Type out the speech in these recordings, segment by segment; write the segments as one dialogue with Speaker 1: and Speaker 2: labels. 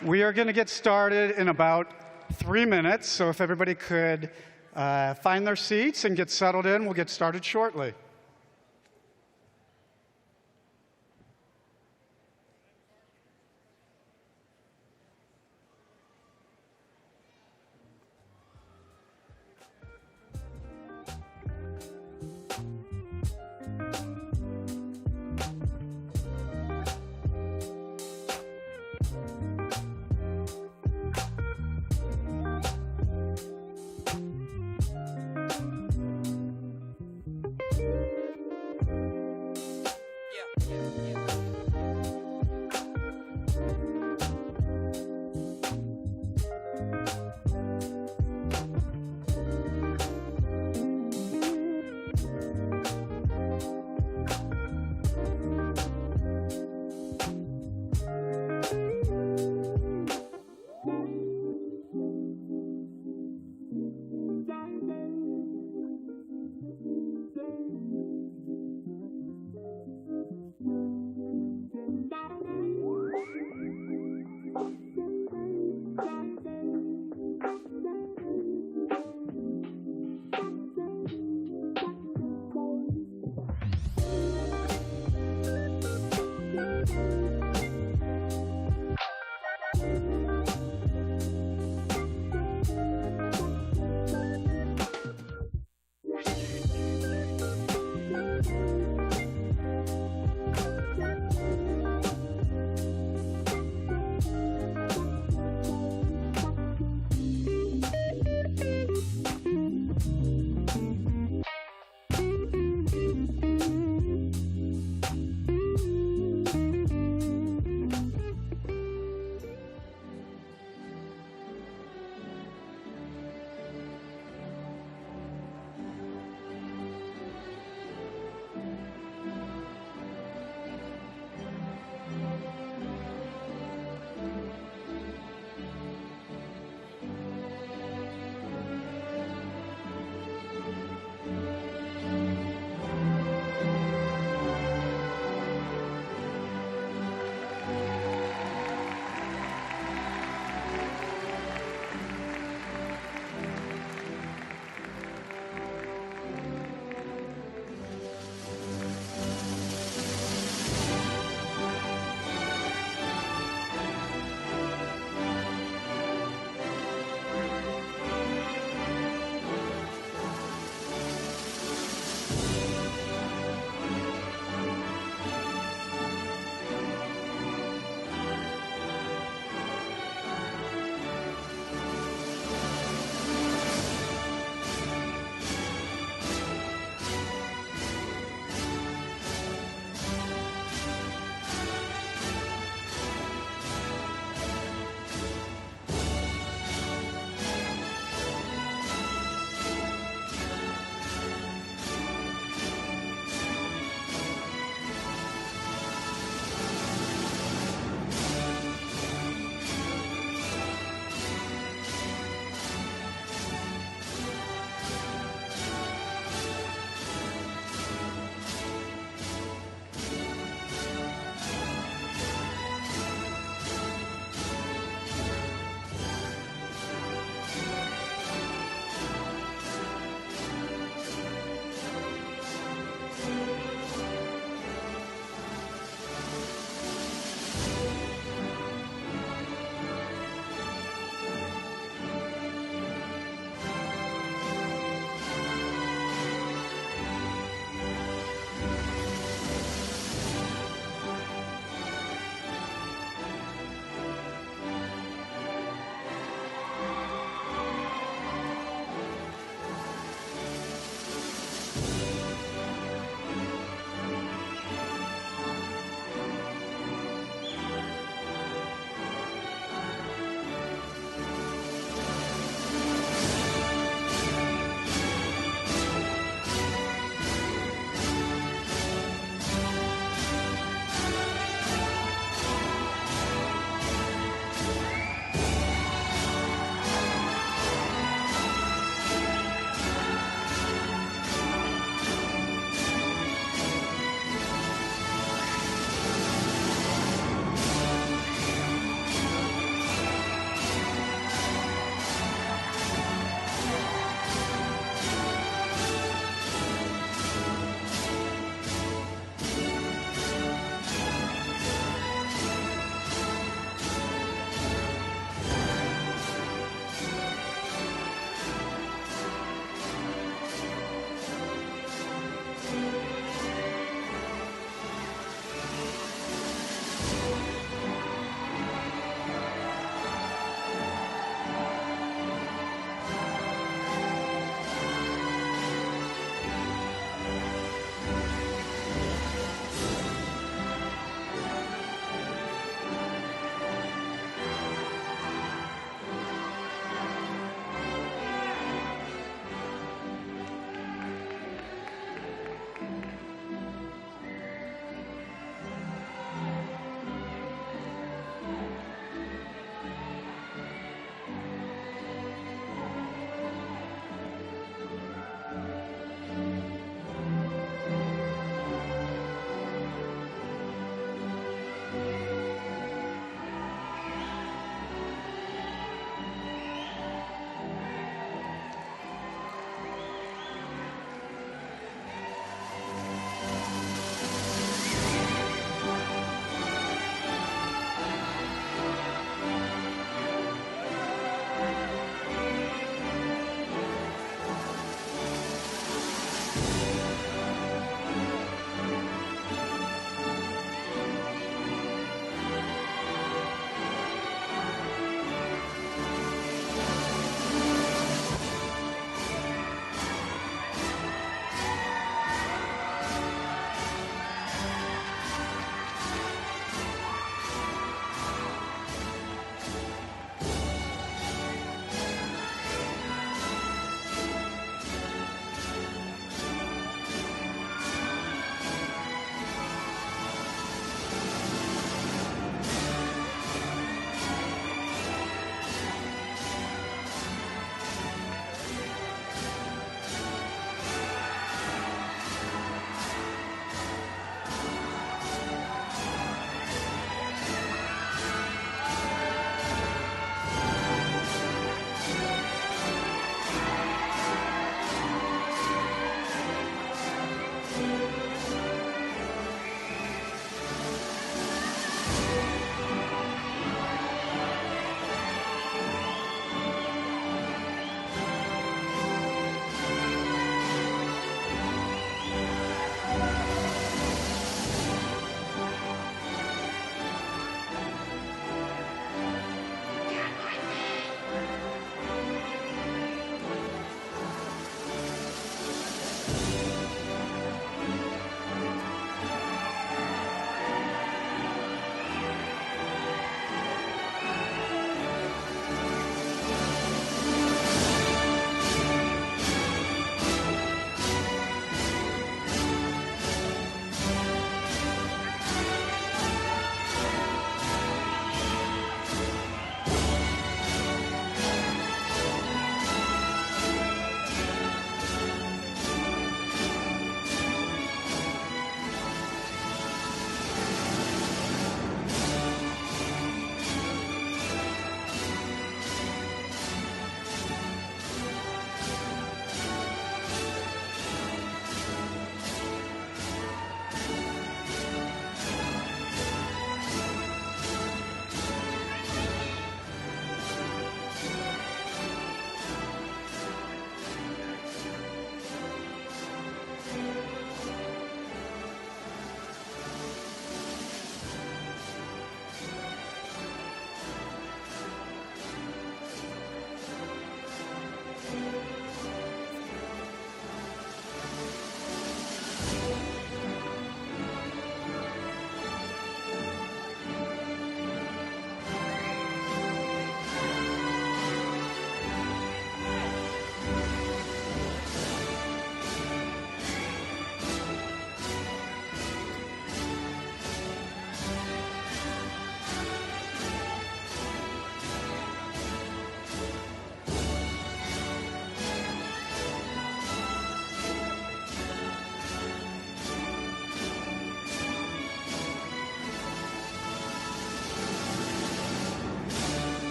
Speaker 1: We are going to get started in about 3 minutes, so if everybody could find their seats and get settled in, we'll get started shortly.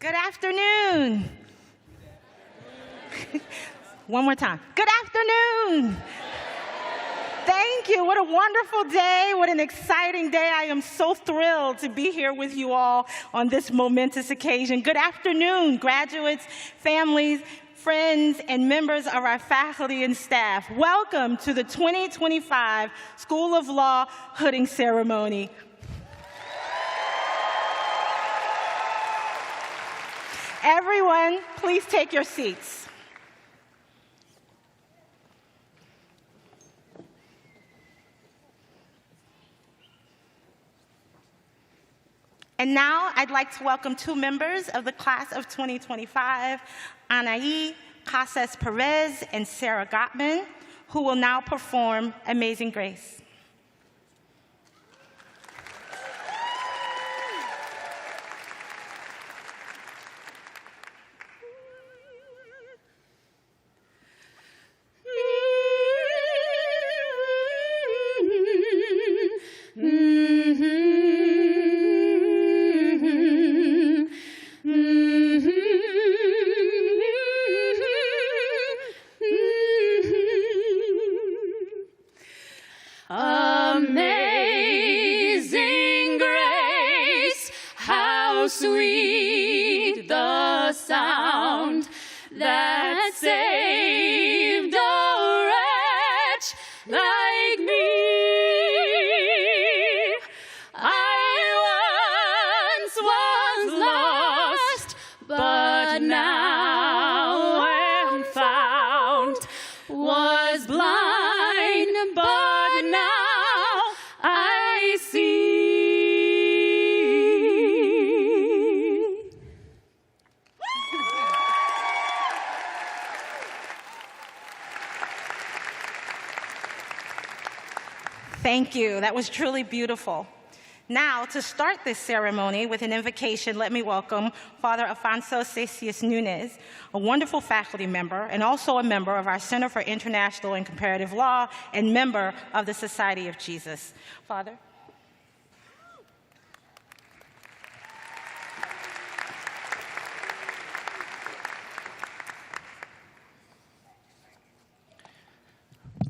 Speaker 2: Good afternoon. One more time. Good afternoon. Thank you. What a wonderful day. What an exciting day. I am so thrilled to be here with you all on this momentous occasion. Good afternoon, graduates, families, friends, and members of our faculty and staff. Welcome to the 2025 School of Law hooding ceremony. Everyone, please take your seats. And now I'd like to welcome two members of the class of 2025, Anaí Casas Perez and Sarah Gottman, who will now perform Amazing Grace.
Speaker 3: Amazing grace, how sweet the sound that saved a wretch like me. I once was lost, but now am found, was blind, but now I see.
Speaker 2: Thank you. That was truly beautiful. Now, to start this ceremony with an invocation, let me welcome Father Afonso Cesius Nunes, a wonderful faculty member and also a member of our Center for International and Comparative Law and member of the Society of Jesus. Father.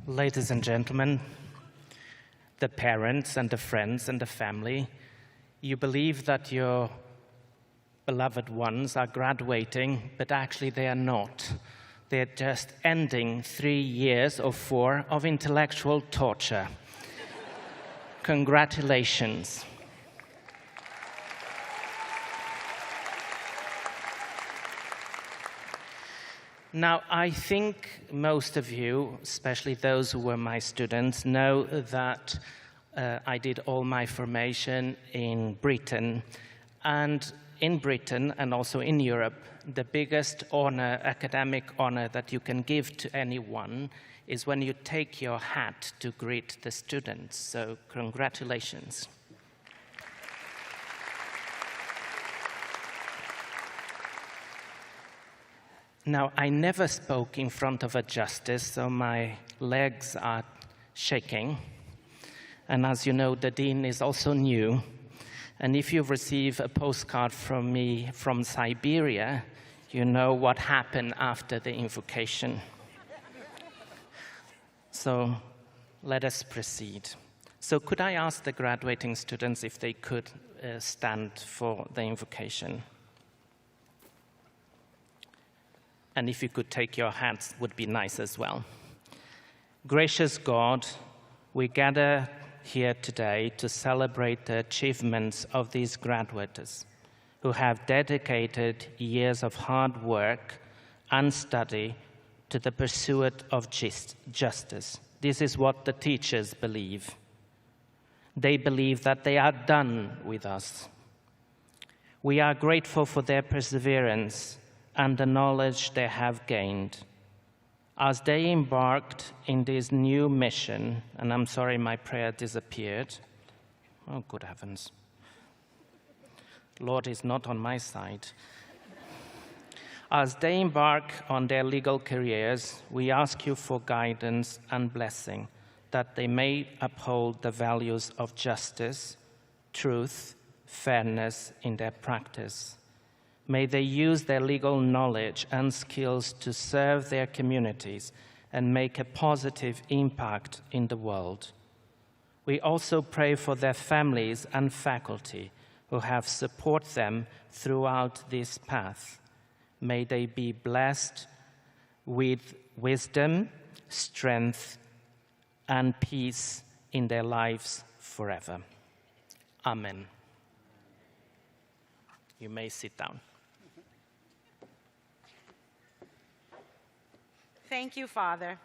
Speaker 4: Ladies and gentlemen, the parents and the friends and the family, you believe that your beloved ones are graduating, but actually they are not. They're just ending 3 years or 4 of intellectual torture. Congratulations. Now, I think most of you, especially those who were my students, know that I did all my formation in Britain. And in Britain and also in Europe, the biggest honor, academic honor that you can give to anyone is when you take your hat to greet the students. So congratulations. Now, I never spoke in front of a justice, so my legs are shaking. And as you know, the dean is also new. And if you receive a postcard from me from Siberia, you know what happened after the invocation. So let us proceed. So could I ask the graduating students if they could stand for the invocation? And if you could take your hats, would be nice as well. Gracious God, we gather here today to celebrate the achievements of these graduates who have dedicated years of hard work and study to the pursuit of justice. This is what the teachers believe. They believe that they are done with us. We are grateful for their perseverance and the knowledge they have gained. As they embarked in this new mission, and I'm sorry my prayer disappeared. Oh, good heavens. Lord is not on my side. As they embark on their legal careers, we ask you for guidance and blessing, that they may uphold the values of justice, truth, fairness in their practice. May they use their legal knowledge and skills to serve their communities and make a positive impact in the world. We also pray for their families and faculty who have supported them throughout this path. May they be blessed with wisdom, strength, and peace in their lives forever. Amen. You may sit down.
Speaker 2: Thank you, Father.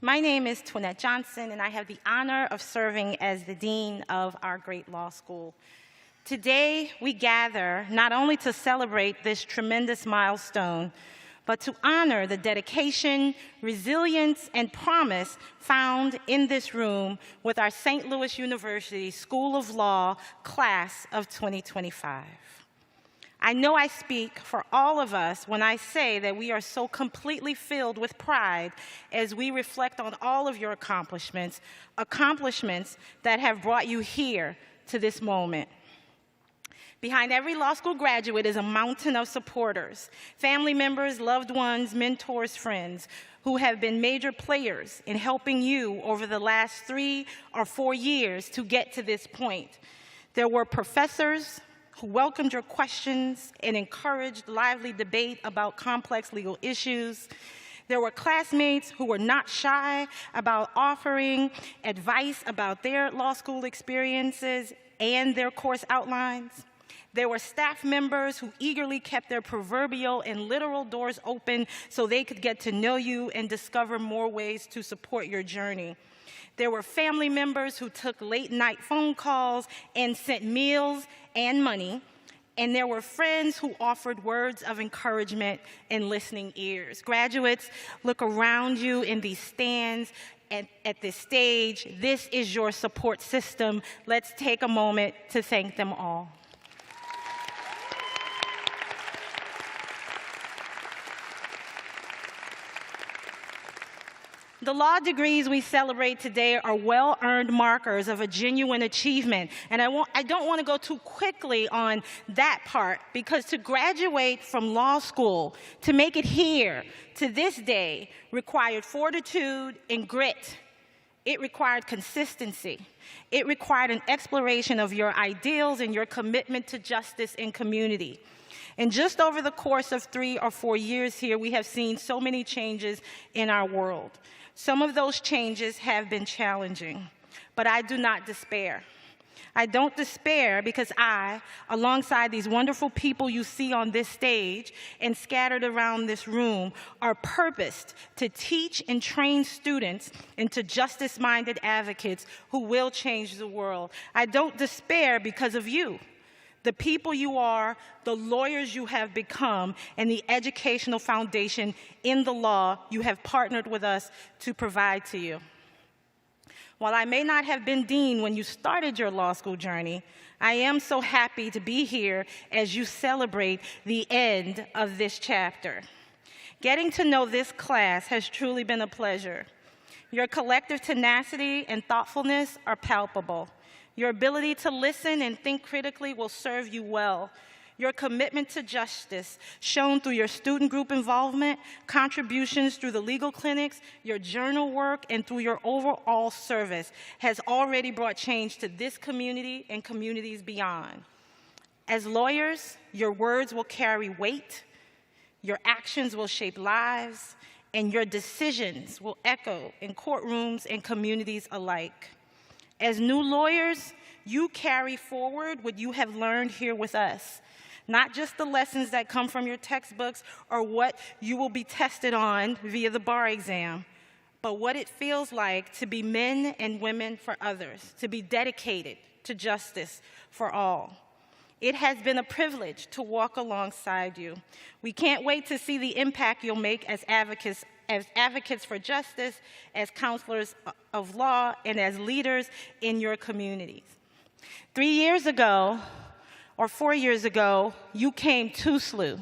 Speaker 2: My name is Twinette Johnson, and I have the honor of serving as the Dean of our great law school. Today, we gather not only to celebrate this tremendous milestone, but to honor the dedication, resilience, and promise found in this room with our St. Louis University School of Law class of 2025. I know I speak for all of us when I say that we are so completely filled with pride as we reflect on all of your accomplishments, accomplishments that have brought you here to this moment. Behind every law school graduate is a mountain of supporters, family members, loved ones, mentors, friends, who have been major players in helping you over the last 3 or 4 years to get to this point. There were professors who welcomed your questions and encouraged lively debate about complex legal issues. There were classmates who were not shy about offering advice about their law school experiences and their course outlines. There were staff members who eagerly kept their proverbial and literal doors open so they could get to know you and discover more ways to support your journey. There were family members who took late-night phone calls and sent meals and money. And there were friends who offered words of encouragement and listening ears. Graduates, look around you in these stands at this stage. This is your support system. Let's take a moment to thank them all. The law degrees we celebrate today are well-earned markers of a genuine achievement. And I don't want to go too quickly on that part, because to graduate from law school, to make it here to this day, required fortitude and grit. It required consistency. It required an exploration of your ideals and your commitment to justice and community. And just over the course of 3 or 4 years here, we have seen so many changes in our world. Some of those changes have been challenging, but I do not despair. I don't despair because I, alongside these wonderful people you see on this stage and scattered around this room, are purposed to teach and train students into justice-minded advocates who will change the world. I don't despair because of you. The people you are, the lawyers you have become, and the educational foundation in the law you have partnered with us to provide to you. While I may not have been dean when you started your law school journey, I am so happy to be here as you celebrate the end of this chapter. Getting to know this class has truly been a pleasure. Your collective tenacity and thoughtfulness are palpable. Your ability to listen and think critically will serve you well. Your commitment to justice, shown through your student group involvement, contributions through the legal clinics, your journal work, and through your overall service, has already brought change to this community and communities beyond. As lawyers, your words will carry weight, your actions will shape lives, and your decisions will echo in courtrooms and communities alike. As new lawyers, you carry forward what you have learned here with us, not just the lessons that come from your textbooks or what you will be tested on via the bar exam, but what it feels like to be men and women for others, to be dedicated to justice for all. It has been a privilege to walk alongside you. We can't wait to see the impact you'll make as advocates for justice, as counselors of law, and as leaders in your communities. 3 years ago, or 4 years ago, you came to SLU,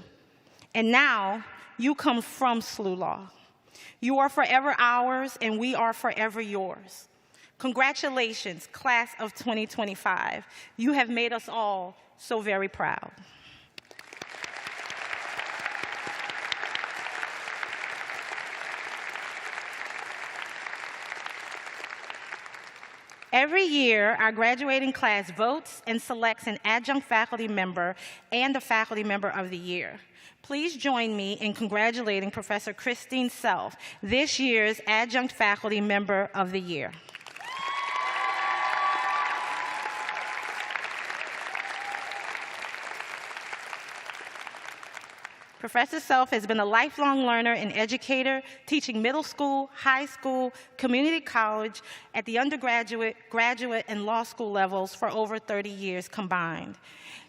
Speaker 2: and now you come from SLU Law. You are forever ours, and we are forever yours. Congratulations, class of 2025. You have made us all so very proud. Every year, our graduating class votes and selects an adjunct faculty member and a faculty member of the year. Please join me in congratulating Professor Christine Self, this year's adjunct faculty member of the year. Professor Self has been a lifelong learner and educator, teaching middle school, high school, community college, at the undergraduate, graduate, and law school levels for over 30 years combined.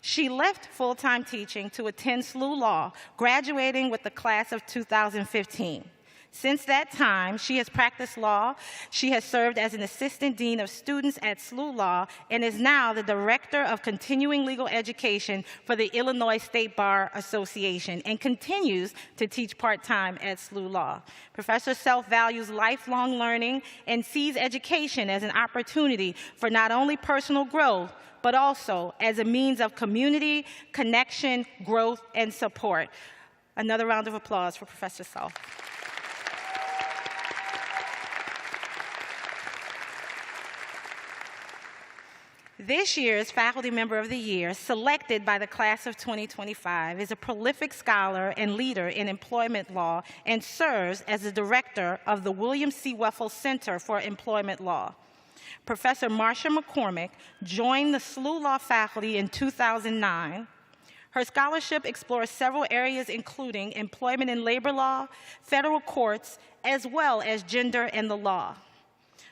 Speaker 2: She left full-time teaching to attend SLU Law, graduating with the class of 2015. Since that time, she has practiced law. She has served as an assistant dean of students at SLU Law and is now the director of continuing legal education for the Illinois State Bar Association and continues to teach part-time at SLU Law. Professor Self values lifelong learning and sees education as an opportunity for not only personal growth, but also as a means of community, connection, growth, and support. Another round of applause for Professor Self. This year's Faculty Member of the Year, selected by the class of 2025, is a prolific scholar and leader in employment law and serves as the director of the William C. Weffel Center for Employment Law. Professor Marcia McCormick joined the SLU Law faculty in 2009. Her scholarship explores several areas including employment and labor law, federal courts, as well as gender and the law.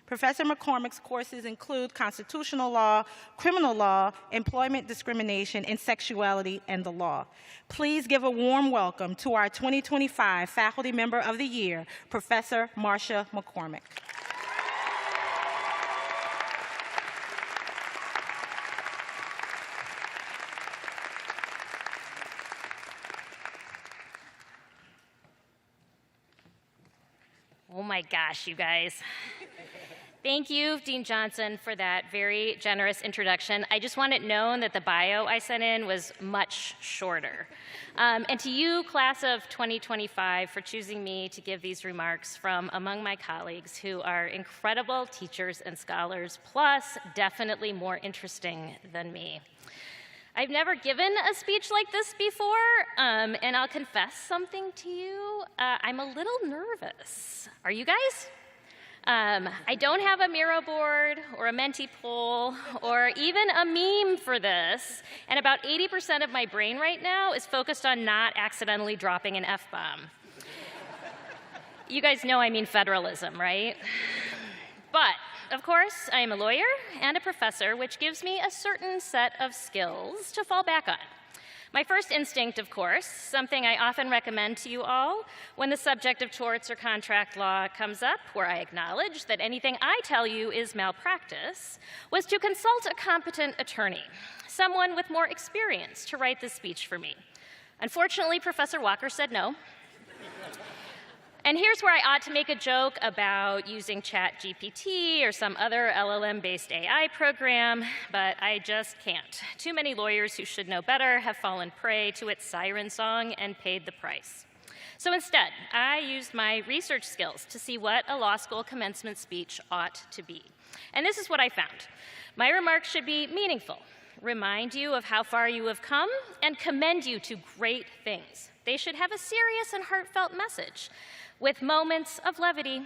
Speaker 2: Professor McCormick's courses include constitutional law, criminal law, employment discrimination, and sexuality and the law. Please give a warm welcome to our 2025 Faculty Member of the Year, Professor Marcia McCormick.
Speaker 3: Oh my gosh, you guys. Thank you, Dean Johnson, for that very generous introduction. I just want it known that the bio I sent in was much shorter. And to you, class of 2025, for choosing me to give these remarks from among my colleagues who are incredible teachers and scholars, plus definitely more interesting than me. I've never given a speech like this before, and I'll confess something to you. I'm a little nervous. Are you guys? I don't have a Miro board or a Menti poll or even a meme for this, and about 80% of my brain right now is focused on not accidentally dropping an F-bomb. You guys know I mean federalism, right? But, of course, I am a lawyer and a professor, which gives me a certain set of skills to fall back on. My first instinct, of course, something I often recommend to you all when the subject of torts or contract law comes up, where I acknowledge that anything I tell you is malpractice, was to consult a competent attorney, someone with more experience to write this speech for me. Unfortunately, Professor Walker said no. And here's where I ought to make a joke about using ChatGPT or some other LLM-based AI program, but I just can't. Too many lawyers who should know better have fallen prey to its siren song and paid the price. So instead, I used my research skills to see what a law school commencement speech ought to be. And this is what I found. My remarks should be meaningful, remind you of how far you have come, and commend you to great things. They should have a serious and heartfelt message, with moments of levity.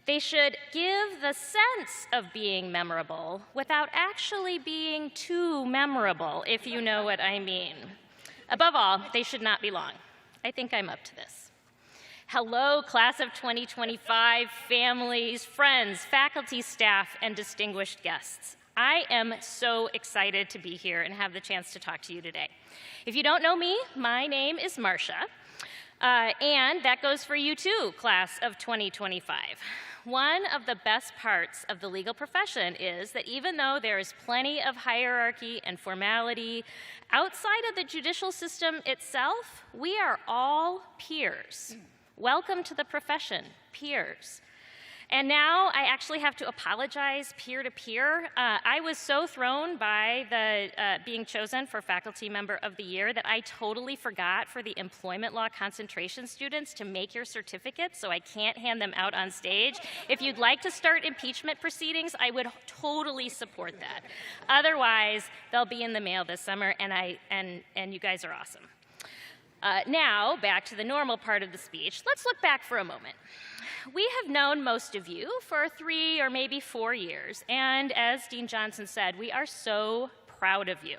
Speaker 3: They should give the sense of being memorable without actually being too memorable, if you know what I mean. Above all, they should not be long. I think I'm up to this. Hello, class of 2025, families, friends, faculty, staff, and distinguished guests. I am so excited to be here and have the chance to talk to you today. If you don't know me, my name is Marcia. And that goes for you too, class of 2025. One of the best parts of the legal profession is that even though there is plenty of hierarchy and formality outside of the judicial system itself, we are all peers. Welcome to the profession, peers. And now I actually have to apologize peer-to-peer. I was so thrown by the being chosen for Faculty Member of the Year that I totally forgot for the employment law concentration students to make your certificates, so I can't hand them out on stage. If you'd like to start impeachment proceedings, I would totally support that. Otherwise, they'll be in the mail this summer, and you guys are awesome. Now, back to the normal part of the speech. Let's look back for a moment. We have known most of you for 3 or maybe 4 years, and as Dean Johnson said, we are so proud of you.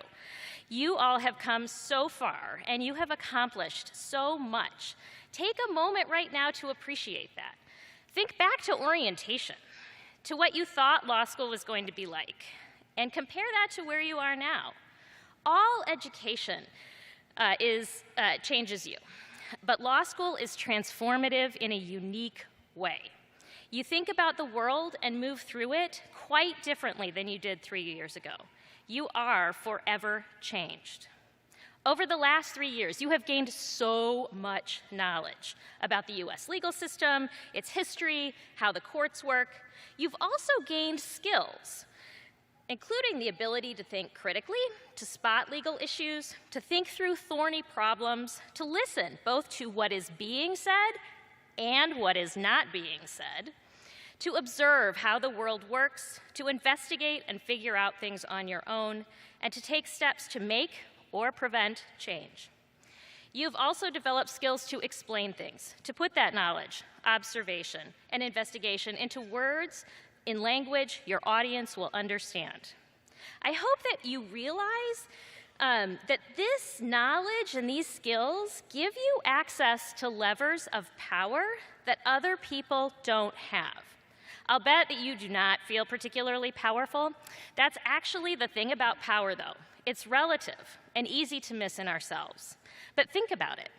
Speaker 3: You all have come so far, and you have accomplished so much. Take a moment right now to appreciate that. Think back to orientation, to what you thought law school was going to be like, and compare that to where you are now. All education changes you, but law school is transformative in a unique way. You think about the world and move through it quite differently than you did 3 years ago. You are forever changed. Over the last 3 years, you have gained so much knowledge about the US legal system, its history, how the courts work. You've also gained skills, including the ability to think critically, to spot legal issues, to think through thorny problems, to listen both to what is being said and what is not being said, to observe how the world works, to investigate and figure out things on your own, and to take steps to make or prevent change. You've also developed skills to explain things, to put that knowledge, observation, and investigation into words in language your audience will understand. I hope that you realize that this knowledge and these skills give you access to levers of power that other people don't have. I'll bet that you do not feel particularly powerful. That's actually the thing about power, though. It's relative and easy to miss in ourselves. But think about it.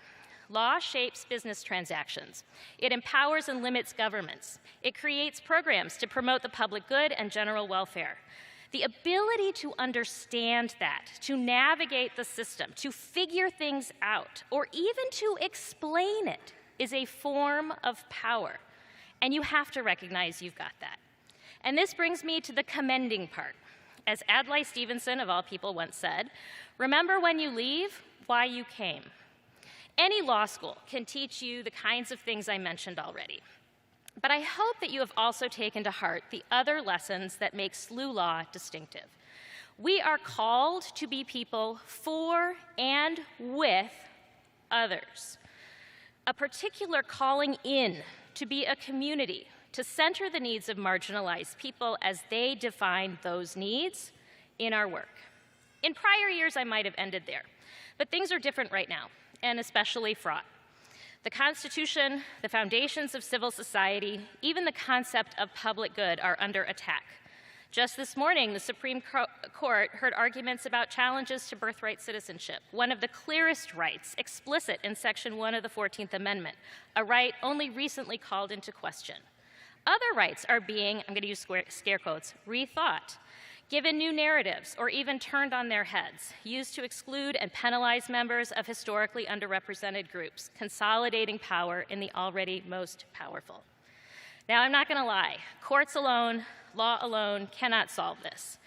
Speaker 3: Law shapes business transactions. It empowers and limits governments. It creates programs to promote the public good and general welfare. The ability to understand that, to navigate the system, to figure things out, or even to explain it is a form of power. And you have to recognize you've got that. And this brings me to the commending part. As Adlai Stevenson, of all people, once said, remember when you leave, why you came. Any law school can teach you the kinds of things I mentioned already. But I hope that you have also taken to heart the other lessons that make SLU law distinctive. We are called to be people for and with others. A particular calling in to be a community, to center the needs of marginalized people as they define those needs in our work. In prior years, I might have ended there, but things are different right now, and especially fraught. The Constitution, the foundations of civil society, even the concept of public good are under attack. Just this morning, the Supreme Court heard arguments about challenges to birthright citizenship, one of the clearest rights explicit in Section 1 of the 14th Amendment, a right only recently called into question. Other rights are being, I'm going to use scare quotes, rethought, given new narratives, or even turned on their heads, used to exclude and penalize members of historically underrepresented groups, consolidating power in the already most powerful. Now, I'm not going to lie. Courts alone, law alone cannot solve this.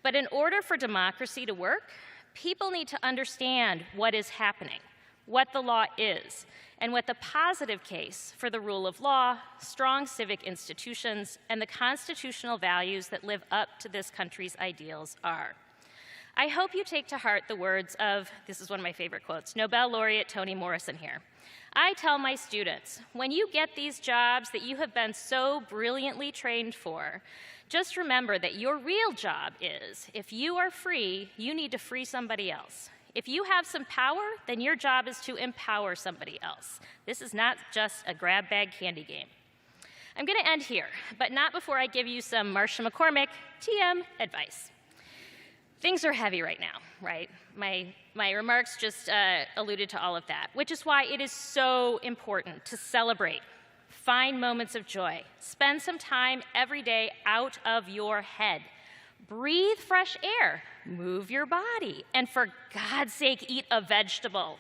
Speaker 3: But in order for democracy to work, people need to understand what is happening, what the law is, and what the positive case for the rule of law, strong civic institutions, and the constitutional values that live up to this country's ideals are. I hope you take to heart the words of, this is one of my favorite quotes, Nobel laureate Toni Morrison here. I tell my students, when you get these jobs that you have been so brilliantly trained for, just remember that your real job is, if you are free, you need to free somebody else. If you have some power, then your job is to empower somebody else. This is not just a grab bag candy game. I'm going to end here, but not before I give you some Marcia McCormick TM advice. Things are heavy right now, right? My remarks just alluded to all of that, which is why it is so important to celebrate, find moments of joy, spend some time every day out of your head. Breathe fresh air, move your body, and for God's sake, eat a vegetable.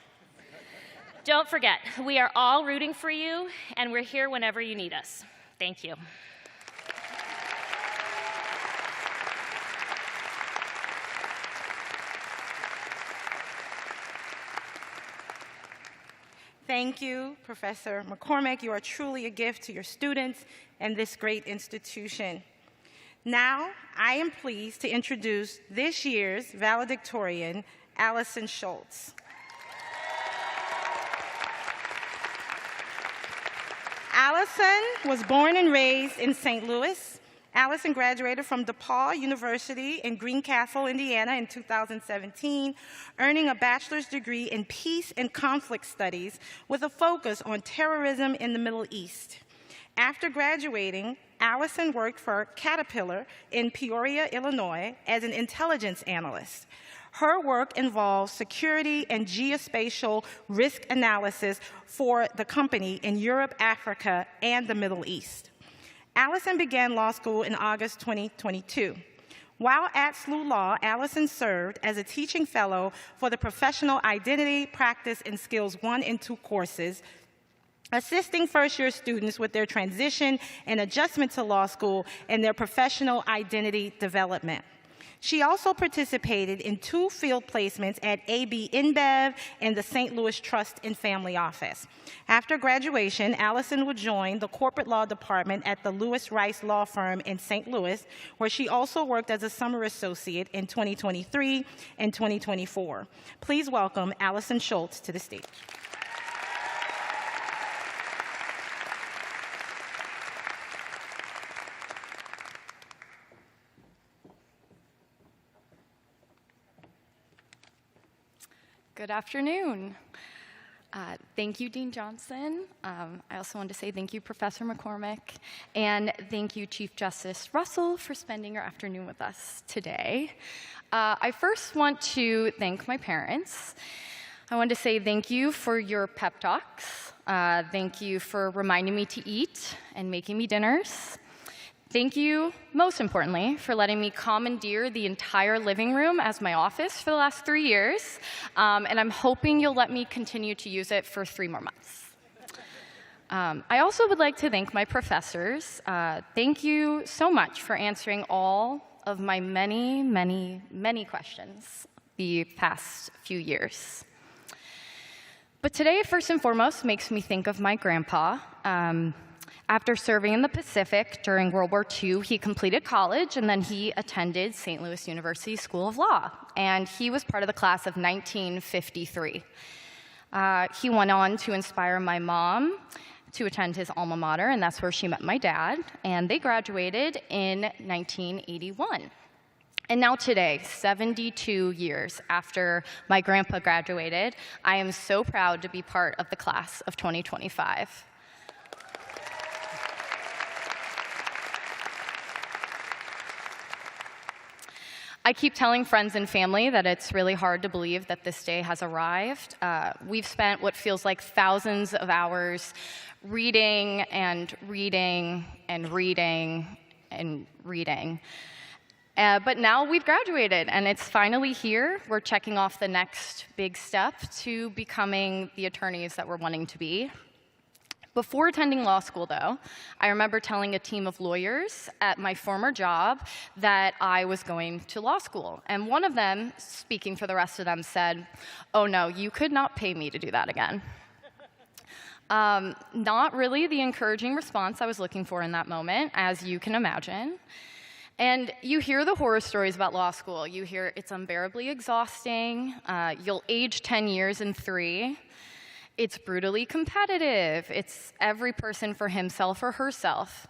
Speaker 3: Don't forget, we are all rooting for you, and we're here whenever you need us. Thank you.
Speaker 2: Thank you, Professor McCormick. You are truly a gift to your students and this great institution. Now, I am pleased to introduce this year's valedictorian, Allison Schultz. Allison was born and raised in St. Louis. Allison graduated from DePaul University in Greencastle, Indiana in 2017, earning a bachelor's degree in peace and conflict studies with a focus on terrorism in the Middle East. After graduating, Allison worked for Caterpillar in Peoria, Illinois as an intelligence analyst. Her work involves security and geospatial risk analysis for the company in Europe, Africa, and the Middle East. Allison began law school in August 2022. While at SLU Law, Allison served as a teaching fellow for the Professional Identity, Practice, and Skills 1 and 2 courses, assisting first-year students with their transition and adjustment to law school and their professional identity development. She also participated in 2 field placements at AB InBev and the St. Louis Trust and Family Office. After graduation, Allison would join the corporate law department at the Lewis Rice Law Firm in St. Louis, where she also worked as a summer associate in 2023 and 2024. Please welcome Allison Schultz to the stage.
Speaker 5: Good afternoon. Thank you, Dean Johnson. I also want to say thank you, Professor McCormick, and thank you, Chief Justice Russell, for spending your afternoon with us today. I first want to thank my parents. I want to say thank you for your pep talks. Thank you for reminding me to eat and making me dinners. Thank you, most importantly, for letting me commandeer the entire living room as my office for the last 3 years, and I'm hoping you'll let me continue to use it for 3 more months. I also would like to thank my professors. Thank you so much for answering all of my many, many, many questions the past few years. But today, first and foremost, makes me think of my grandpa. After serving in the Pacific during World War II, he completed college, and then he attended St. Louis University School of Law, and he was part of the class of 1953. He went on to inspire my mom to attend his alma mater, and that's where she met my dad, and they graduated in 1981. And now today, 72 years after my grandpa graduated, I am so proud to be part of the class of 2025. I keep telling friends and family that it's really hard to believe that this day has arrived. We've spent what feels like thousands of hours reading and reading and reading and reading. But now we've graduated, and it's finally here. We're checking off the next big step to becoming the attorneys that we're wanting to be. Before attending law school, though, I remember telling a team of lawyers at my former job that I was going to law school. And one of them, speaking for the rest of them, said, "Oh no, you could not pay me to do that again." Not really the encouraging response I was looking for in that moment, as you can imagine. And you hear the horror stories about law school. You hear it's unbearably exhausting. You'll age 10 years in 3. It's brutally competitive. It's every person for himself or herself.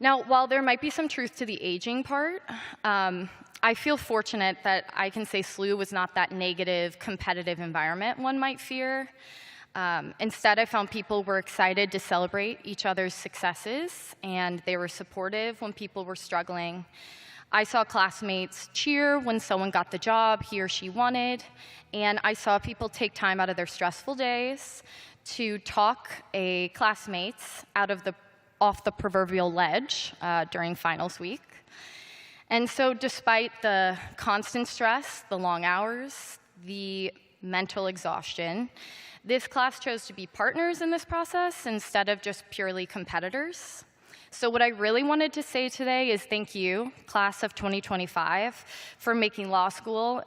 Speaker 5: Now, while there might be some truth to the aging part, I feel fortunate that I can say SLU was not that negative, competitive environment one might fear. Instead, I found people were excited to celebrate each other's successes, and they were supportive when people were struggling. I saw classmates cheer when someone got the job he or she wanted, and I saw people take time out of their stressful days to talk classmates off the proverbial ledge during finals week. And so despite the constant stress, the long hours, the mental exhaustion, this class chose to be partners in this process instead of just purely competitors. So what I really wanted to say today is thank you, class of 2025, for making law school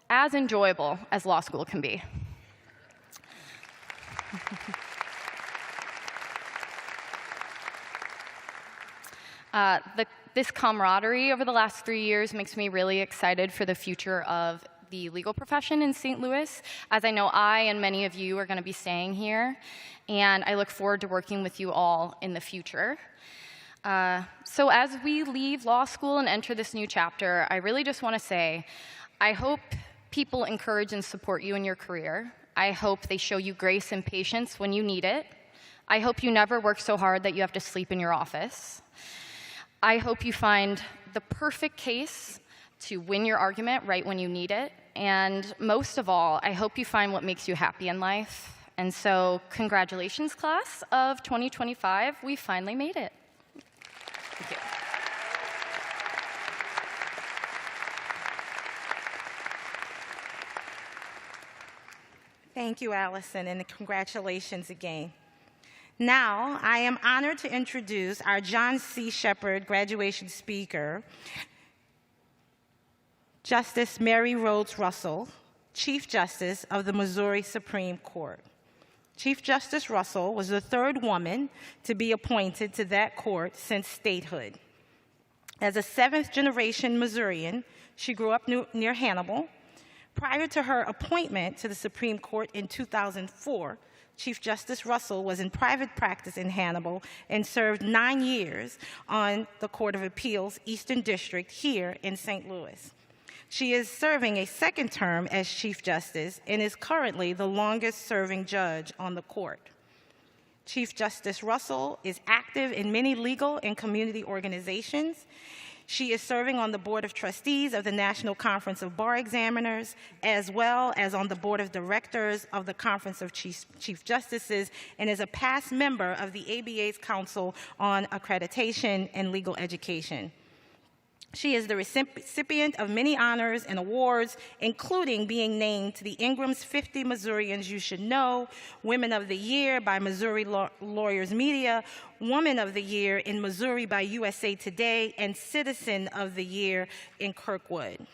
Speaker 5: as enjoyable as law school can be. This camaraderie over the last 3 years makes me really excited for the future of the legal profession in St. Louis, as I know I and many of you are going to be staying here, and I look forward to working with you all in the future. So as we leave law school and enter this new chapter, I really just want to say, I hope people encourage and support you in your career. I hope they show you grace and patience when you need it. I hope you never work so hard that you have to sleep in your office. I hope you find the perfect case to win your argument right when you need it. And most of all, I hope you find what makes you happy in life. And so, congratulations, class of 2025. We finally made it. Thank you.
Speaker 2: Thank you, Allison, and congratulations again. Now, I am honored to introduce our John C. Shepard graduation speaker, Justice Mary Rhodes Russell, Chief Justice of the Missouri Supreme Court. Chief Justice Russell was the third woman to be appointed to that court since statehood. As a seventh-generation Missourian, she grew up near Hannibal. Prior to her appointment to the Supreme Court in 2004, Chief Justice Russell was in private practice in Hannibal and served 9 years on the Court of Appeals, Eastern District, here in St. Louis. She is serving a second term as Chief Justice and is currently the longest-serving judge on the court. Chief Justice Russell is active in many legal and community organizations. She is serving on the Board of Trustees of the National Conference of Bar Examiners, as well as on the Board of Directors of the Conference of Chief Justices, and is a past member of the ABA's Council on Accreditation and Legal Education. She is the recipient of many honors and awards, including being named to the Ingram's 50 Missourians You Should Know, Women of the Year by Missouri Lawyers Media, Woman of the Year in Missouri by USA Today, and Citizen of the Year in Kirkwood.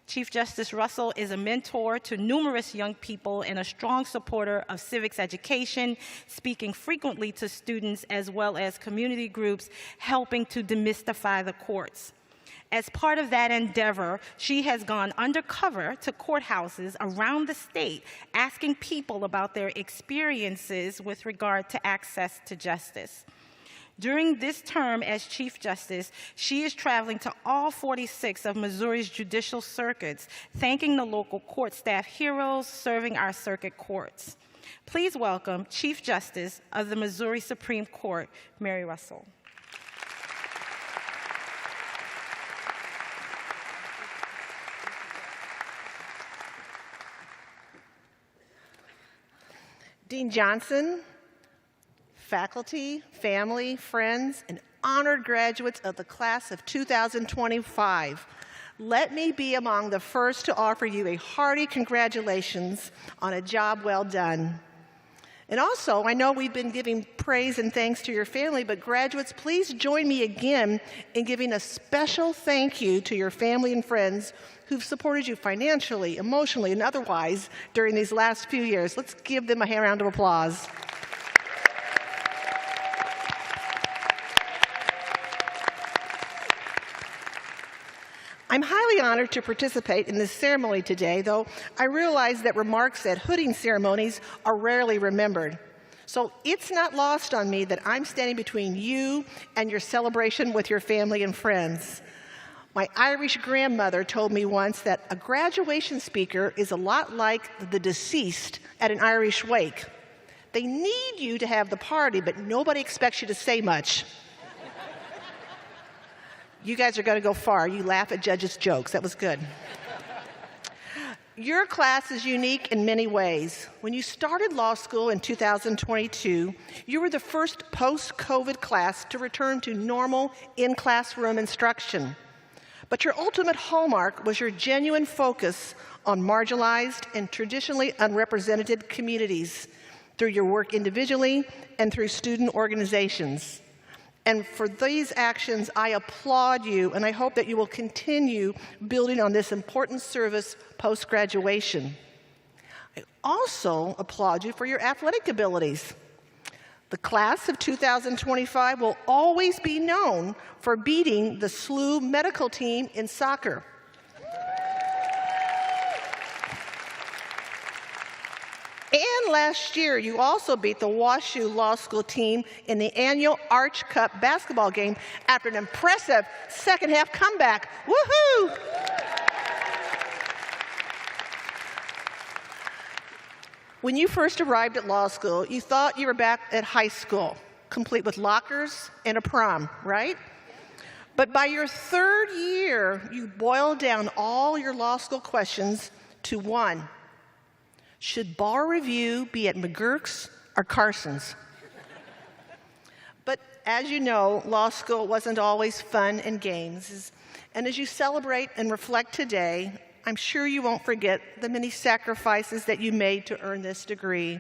Speaker 2: Chief Justice Russell is a mentor to numerous young people and a strong supporter of civics education, speaking frequently to students as well as community groups, helping to demystify the courts. As part of that endeavor, she has gone undercover to courthouses around the state, asking people about their experiences with regard to access to justice. During this term as Chief Justice, she is traveling to all 46 of Missouri's judicial circuits, thanking the local court staff heroes serving our circuit courts. Please welcome Chief Justice of the Missouri Supreme Court, Mary Russell.
Speaker 6: Dean Johnson, faculty, family, friends, and honored graduates of the class of 2025, let me be among the first to offer you a hearty congratulations on a job well done. And also, I know we've been giving praise and thanks to your family, but graduates, please join me again in giving a special thank you to your family and friends who've supported you financially, emotionally, and otherwise during these last few years. Let's give them a round of applause. I'm highly honored to participate in this ceremony today, though I realize that remarks at hooding ceremonies are rarely remembered. So it's not lost on me that I'm standing between you and your celebration with your family and friends. My Irish grandmother told me once that a graduation speaker is a lot like the deceased at an Irish wake. They need you to have the party, but nobody expects you to say much. You guys are going to go far. You laugh at judges' jokes. That was good. Your class is unique in many ways. When you started law school in 2022, you were the first post-COVID class to return to normal in-classroom instruction. But your ultimate hallmark was your genuine focus on marginalized and traditionally unrepresented communities through your work individually and through student organizations. And for these actions, I applaud you, and I hope that you will continue building on this important service post-graduation. I also applaud you for your athletic abilities. The class of 2025 will always be known for beating the SLU medical team in soccer. And last year, you also beat the WashU Law School team in the annual Arch Cup basketball game after an impressive second-half comeback. Woohoo! When you first arrived at law school, you thought you were back at high school, complete with lockers and a prom, right? But by your third year, you boiled down all your law school questions to one. Should bar review be at McGurk's or Carson's? But as you know, law school wasn't always fun and games. And as you celebrate and reflect today, I'm sure you won't forget the many sacrifices that you made to earn this degree.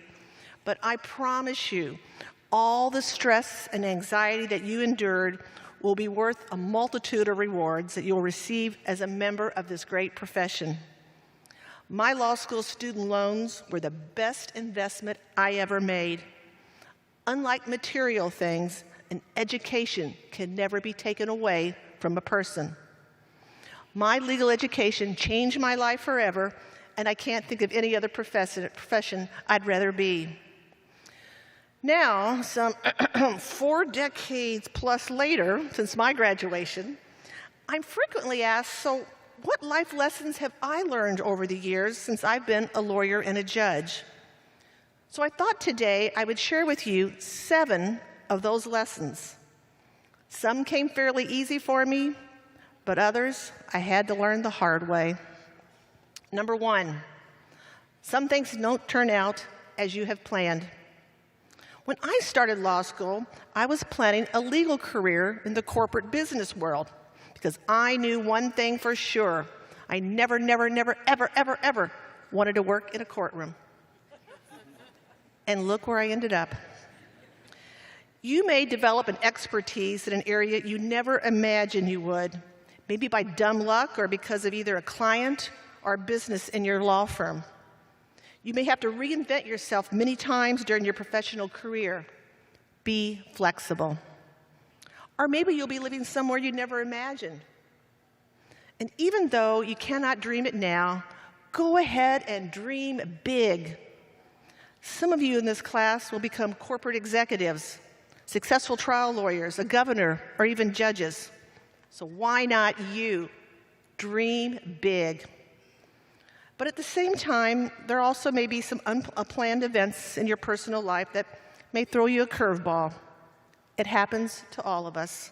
Speaker 6: But I promise you, all the stress and anxiety that you endured will be worth a multitude of rewards that you'll receive as a member of this great profession. My law school student loans were the best investment I ever made. Unlike material things, an education can never be taken away from a person. My legal education changed my life forever, and I can't think of any other profession I'd rather be. Now, some 4 decades plus later, since my graduation, I'm frequently asked, so what life lessons have I learned over the years since I've been a lawyer and a judge? So I thought today I would share with you 7 of those lessons. Some came fairly easy for me, but others I had to learn the hard way. Number 1, some things don't turn out as you have planned. When I started law school, I was planning a legal career in the corporate business world because I knew one thing for sure. I never, ever wanted to work in a courtroom. And look where I ended up. You may develop an expertise in an area you never imagined you would, maybe by dumb luck or because of either a client or a business in your law firm. You may have to reinvent yourself many times during your professional career. Be flexible. Or maybe you'll be living somewhere you never imagined. And even though you cannot dream it now, go ahead and dream big. Some of you in this class will become corporate executives, successful trial lawyers, a governor, or even judges. So why not you? Dream big. But at the same time, there also may be some unplanned events in your personal life that may throw you a curveball. It happens to all of us.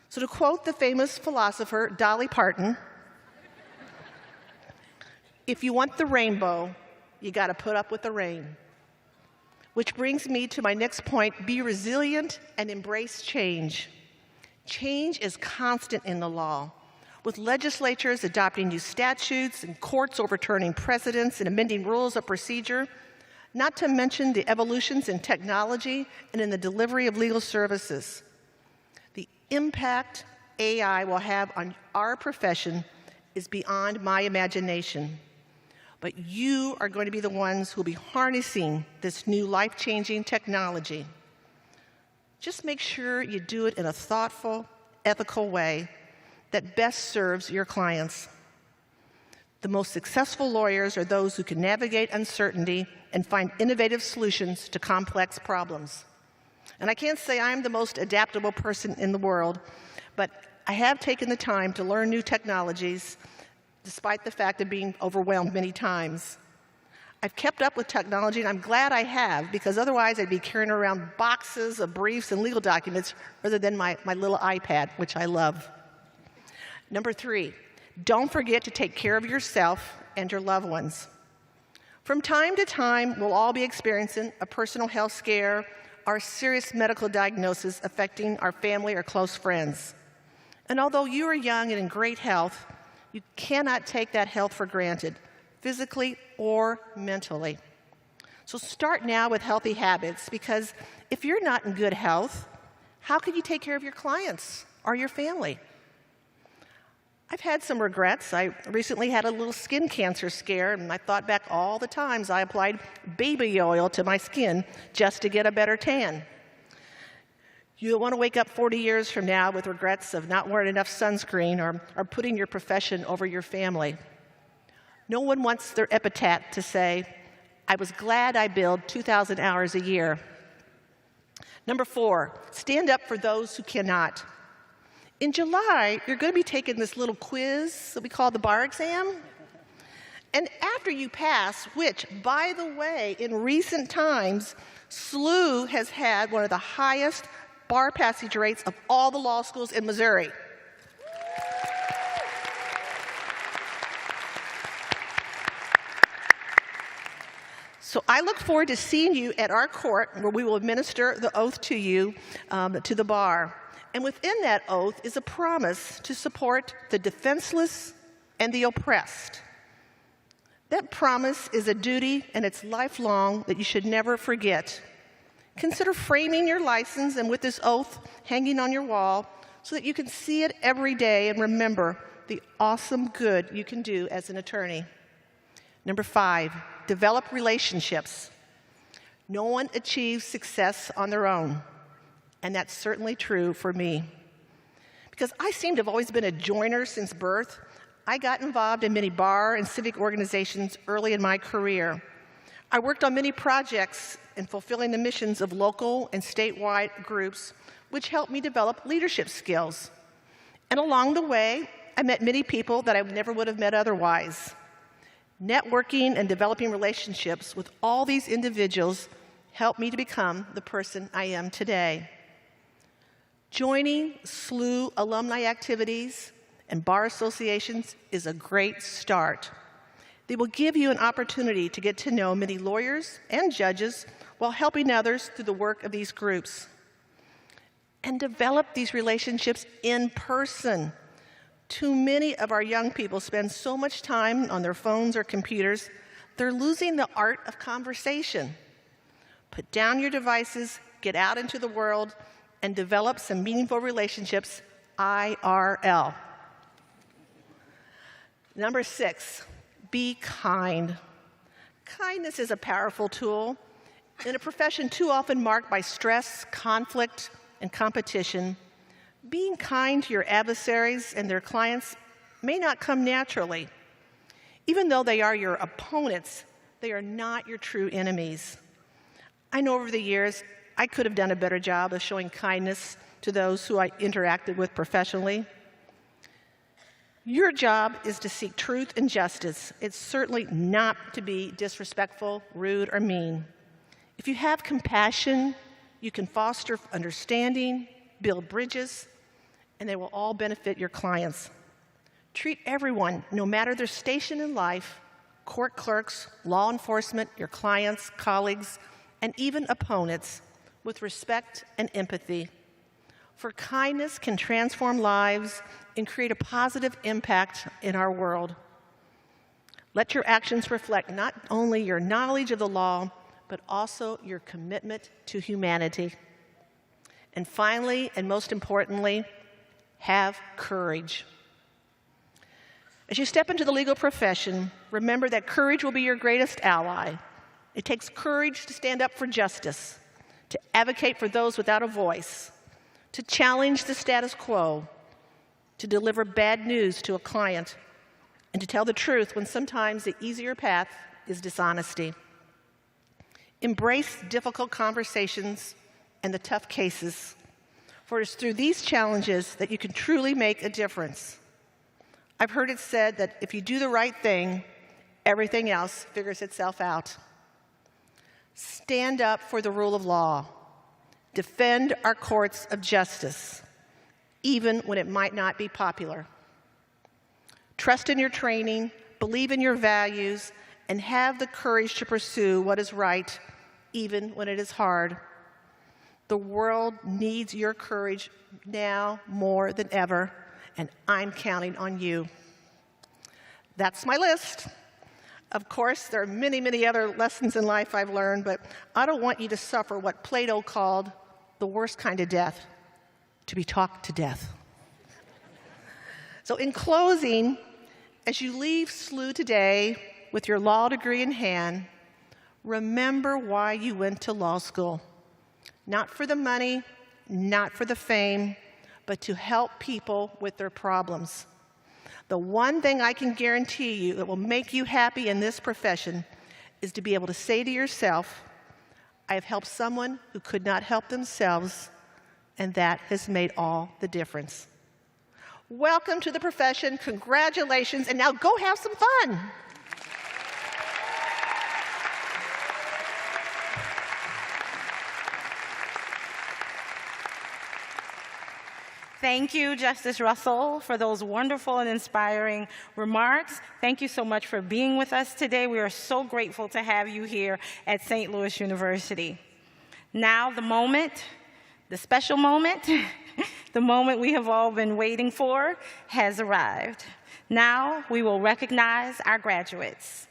Speaker 6: So to quote the famous philosopher Dolly Parton, if you want the rainbow, you got to put up with the rain. Which brings me to my next point, be resilient and embrace change. Change is constant in the law, with legislatures adopting new statutes and courts overturning precedents and amending rules of procedure, not to mention the evolutions in technology and in the delivery of legal services. The impact AI will have on our profession is beyond my imagination. But you are going to be the ones who will be harnessing this new life-changing technology. Just make sure you do it in a thoughtful, ethical way that best serves your clients. The most successful lawyers are those who can navigate uncertainty and find innovative solutions to complex problems. And I can't say I'm the most adaptable person in the world, but I have taken the time to learn new technologies, despite the fact of being overwhelmed many times. I've kept up with technology, and I'm glad I have, because otherwise I'd be carrying around boxes of briefs and legal documents rather than my little iPad, which I love. Number 3, don't forget to take care of yourself and your loved ones. From time to time, we'll all be experiencing a personal health scare or a serious medical diagnosis affecting our family or close friends. And although you are young and in great health, you cannot take that health for granted, physically or mentally. So start now with healthy habits, because if you're not in good health, how can you take care of your clients or your family? I've had some regrets. I recently had a little skin cancer scare, and I thought back all the times I applied baby oil to my skin just to get a better tan. You don't want to wake up 40 years from now with regrets of not wearing enough sunscreen or putting your profession over your family. No one wants their epitaph to say, "I was glad I billed 2,000 hours a year." Number 4, stand up for those who cannot. In July, you're going to be taking this little quiz that we call the bar exam. And after you pass, which, by the way, in recent times, SLU has had one of the highest bar passage rates of all the law schools in Missouri. So I look forward to seeing you at our court, where we will administer the oath to you, to the bar. And within that oath is a promise to support the defenseless and the oppressed. That promise is a duty, and it's lifelong, that you should never forget. Consider framing your license and with this oath hanging on your wall so that you can see it every day and remember the awesome good you can do as an attorney. Number 5, develop relationships. No one achieves success on their own, and that's certainly true for me. Because I seem to have always been a joiner since birth, I got involved in many bar and civic organizations early in my career. I worked on many projects in fulfilling the missions of local and statewide groups, which helped me develop leadership skills. And along the way, I met many people that I never would have met otherwise. Networking and developing relationships with all these individuals helped me to become the person I am today. Joining SLU alumni activities and bar associations is a great start. They will give you an opportunity to get to know many lawyers and judges while helping others through the work of these groups. And develop these relationships in person. Too many of our young people spend so much time on their phones or computers, they're losing the art of conversation. Put down your devices, get out into the world, and develop some meaningful relationships IRL. Number 6, be kind. Kindness is a powerful tool. In a profession too often marked by stress, conflict, and competition, being kind to your adversaries and their clients may not come naturally. Even though they are your opponents, they are not your true enemies. I know over the years, I could have done a better job of showing kindness to those who I interacted with professionally. Your job is to seek truth and justice. It's certainly not to be disrespectful, rude, or mean. If you have compassion, you can foster understanding, build bridges, and they will all benefit your clients. Treat everyone, no matter their station in life, court clerks, law enforcement, your clients, colleagues, and even opponents, with respect and empathy. For kindness can transform lives and create a positive impact in our world. Let your actions reflect not only your knowledge of the law, but also your commitment to humanity. And finally, and most importantly, have courage. As you step into the legal profession, remember that courage will be your greatest ally. It takes courage to stand up for justice, to advocate for those without a voice, to challenge the status quo, to deliver bad news to a client, and to tell the truth when sometimes the easier path is dishonesty. Embrace difficult conversations and the tough cases, for it's through these challenges that you can truly make a difference. I've heard it said that if you do the right thing, everything else figures itself out. Stand up for the rule of law. Defend our courts of justice, even when it might not be popular. Trust in your training, believe in your values, and have the courage to pursue what is right, even when it is hard. The world needs your courage now more than ever, and I'm counting on you. That's my list. Of course, there are many, many other lessons in life I've learned, but I don't want you to suffer what Plato called the worst kind of death, to be talked to death. So in closing, as you leave SLU today with your law degree in hand, remember why you went to law school. Not for the money, not for the fame, but to help people with their problems. The one thing I can guarantee you that will make you happy in this profession is to be able to say to yourself, I have helped someone who could not help themselves, and that has made all the difference. Welcome to the profession, congratulations, and now go have some fun.
Speaker 2: Thank you, Justice Russell, for those wonderful and inspiring remarks. Thank you so much for being with us today. We are so grateful to have you here at St. Louis University. Now the special moment, the moment we have all been waiting for has arrived. Now we will recognize our graduates.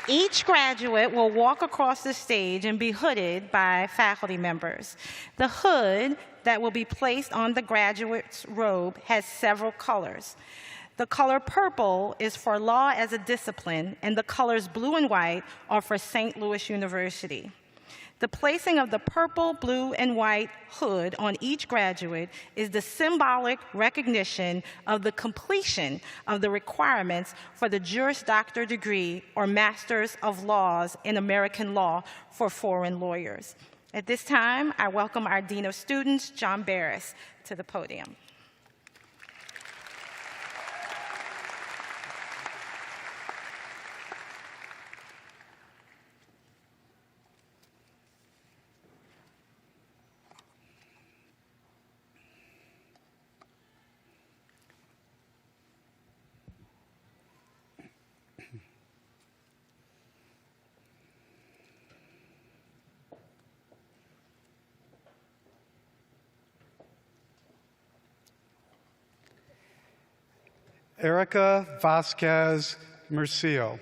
Speaker 2: Each graduate will walk across the stage and be hooded by faculty members. The hood that will be placed on the graduate's robe has several colors. The color purple is for law as a discipline, and the colors blue and white are for St. Louis University. The placing of the purple, blue, and white hood on each graduate is the symbolic recognition of the completion of the requirements for the Juris Doctor degree or Masters of Laws in American Law for foreign lawyers. At this time, I welcome our Dean of Students, John Barris, to the podium.
Speaker 1: Erica Vasquez Murcio.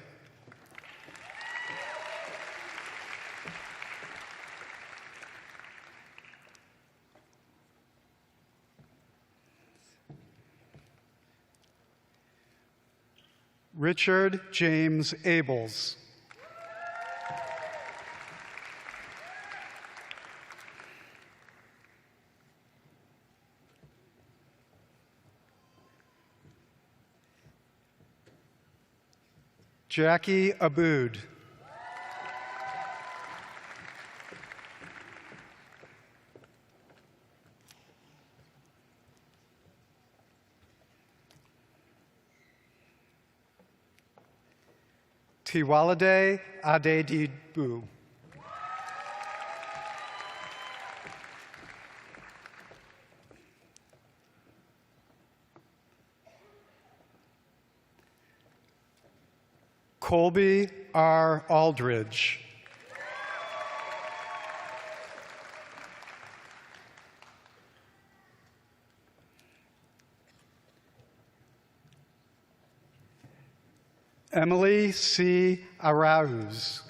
Speaker 1: Richard James Abels. Jackie Aboud. Tiwalade Adedibu. Colby R. Aldridge. Emily C. Arauz.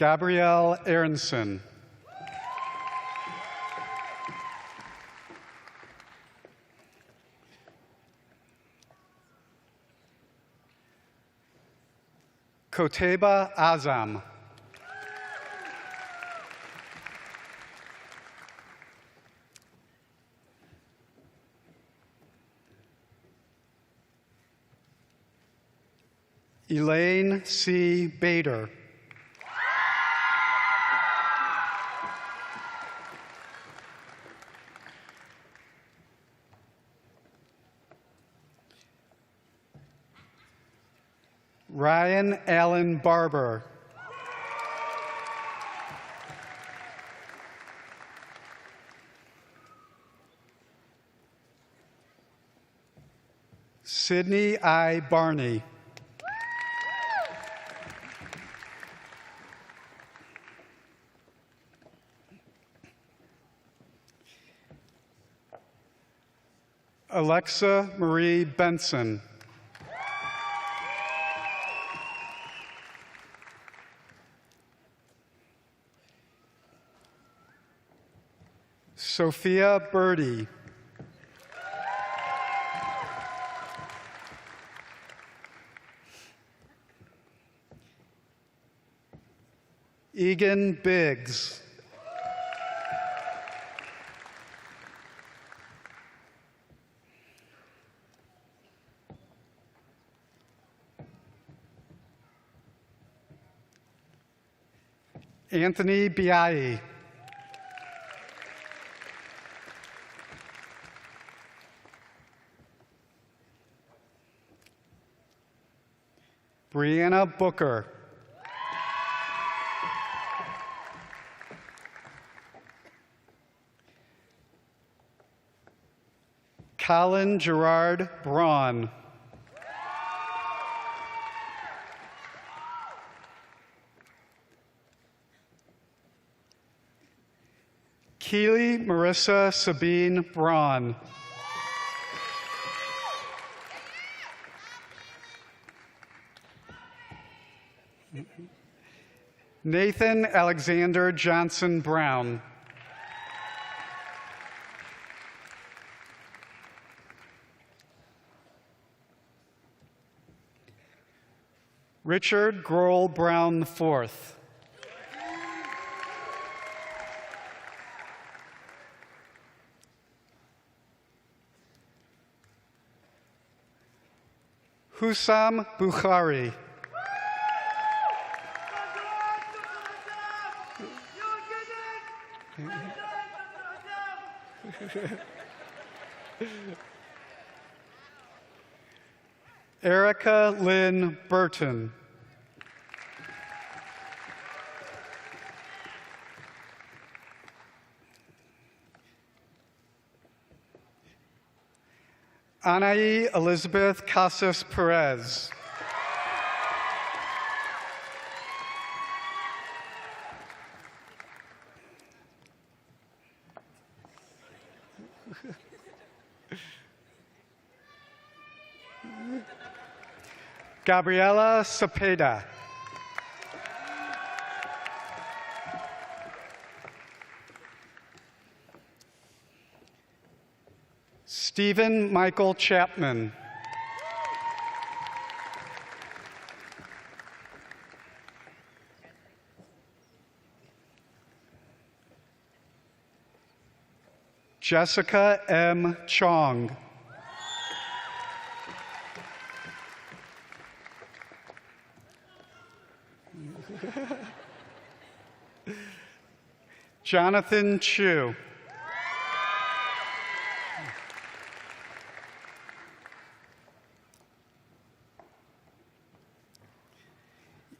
Speaker 1: Gabrielle Aronson. Koteba Azam. Elaine C. Bader. Ryan Allen Barber. Sydney I. Barney. Alexa Marie Benson. Sophia Birdie. Egan Biggs. Anthony Biai. Brianna Booker. Colin Gerard Braun. Keely Marissa Sabine Braun. Nathan Alexander Johnson Brown. Richard Grohl Brown IV. Hussam Bukhari. Erica Lynn Burton. Anaí Elizabeth Casas Perez. Gabriela Cepeda. Stephen Michael Chapman. Jessica M. Chong. Jonathan Chu.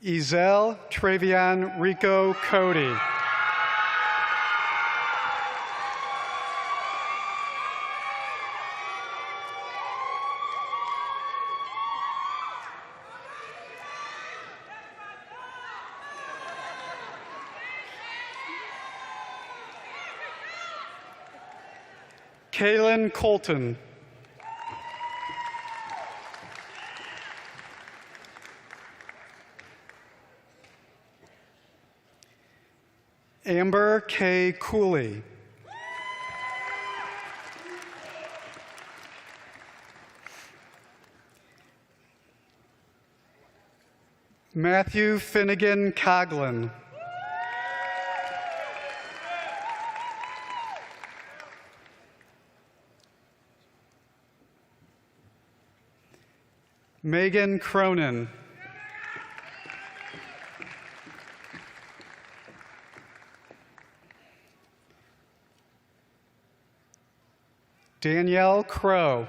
Speaker 1: Ezel Travion Rico Cody. Kaylin Colton. Amber K. Cooley. Matthew Finnegan Coughlin. Megan Cronin. Danielle Crow.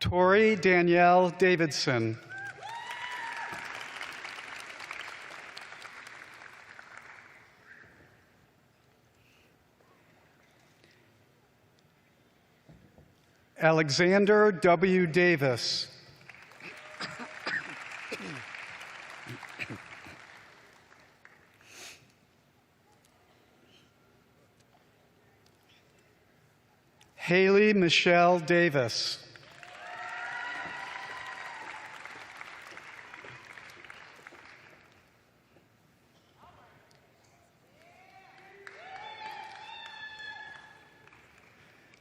Speaker 1: Tori Danielle Davidson. Alexander W. Davis. Haley Michelle Davis.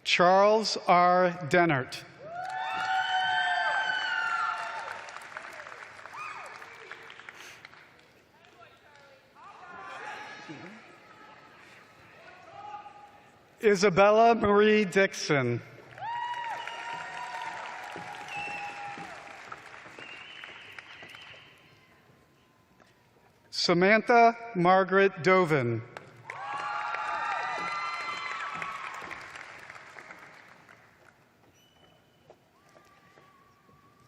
Speaker 1: Charles R. Dennert. Isabella Marie Dixon. Samantha Margaret Dovin.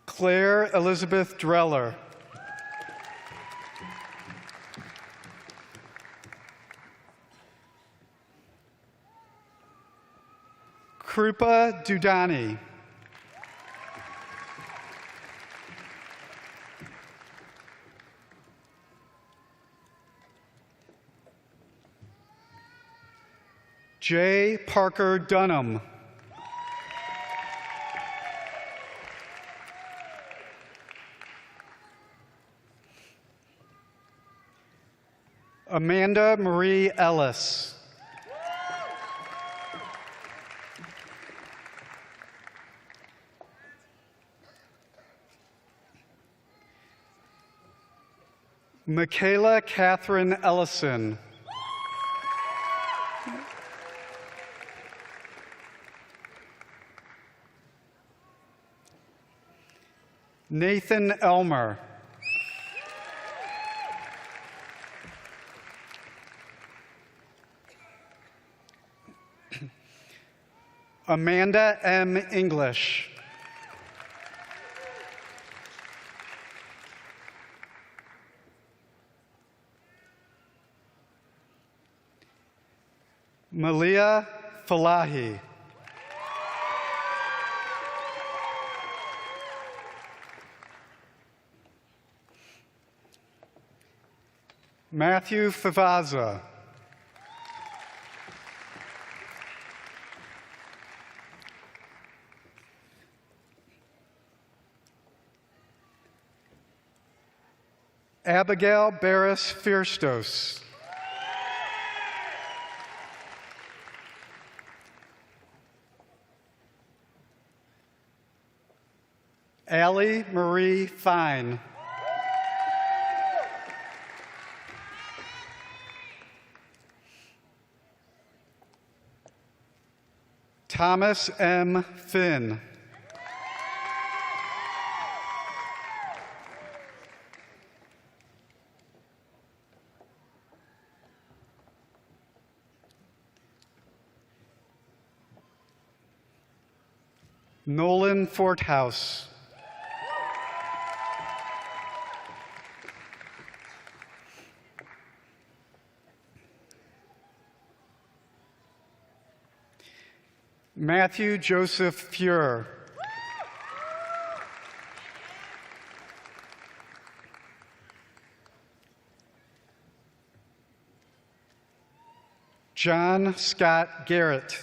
Speaker 1: Claire Elizabeth Dreller. Krupa Dudani. J. Parker Dunham. Amanda Marie Ellis. Michaela Catherine Ellison. Nathan Elmer. Amanda M. English. Malia Falahi. Matthew Favaza. Abigail Barris Firstos. Allie Marie Fine. Thomas M. Finn. Nolan Forthouse. Matthew Joseph Fuhr. John Scott Garrett.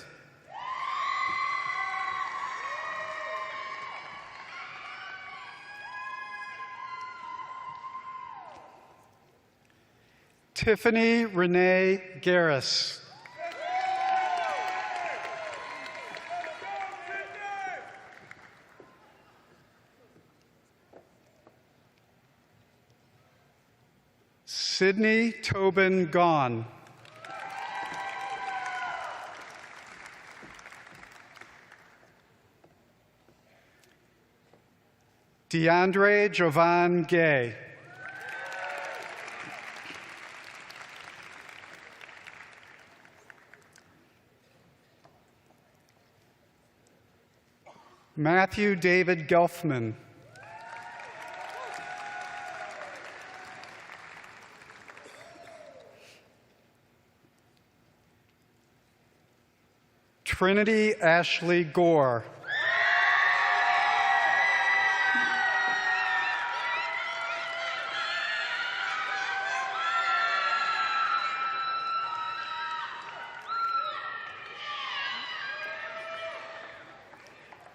Speaker 1: Tiffany Renee Garris. Sydney Tobin Gaughan. DeAndre Jovan Gay. Matthew David Gelfman. Trinity Ashley Gore.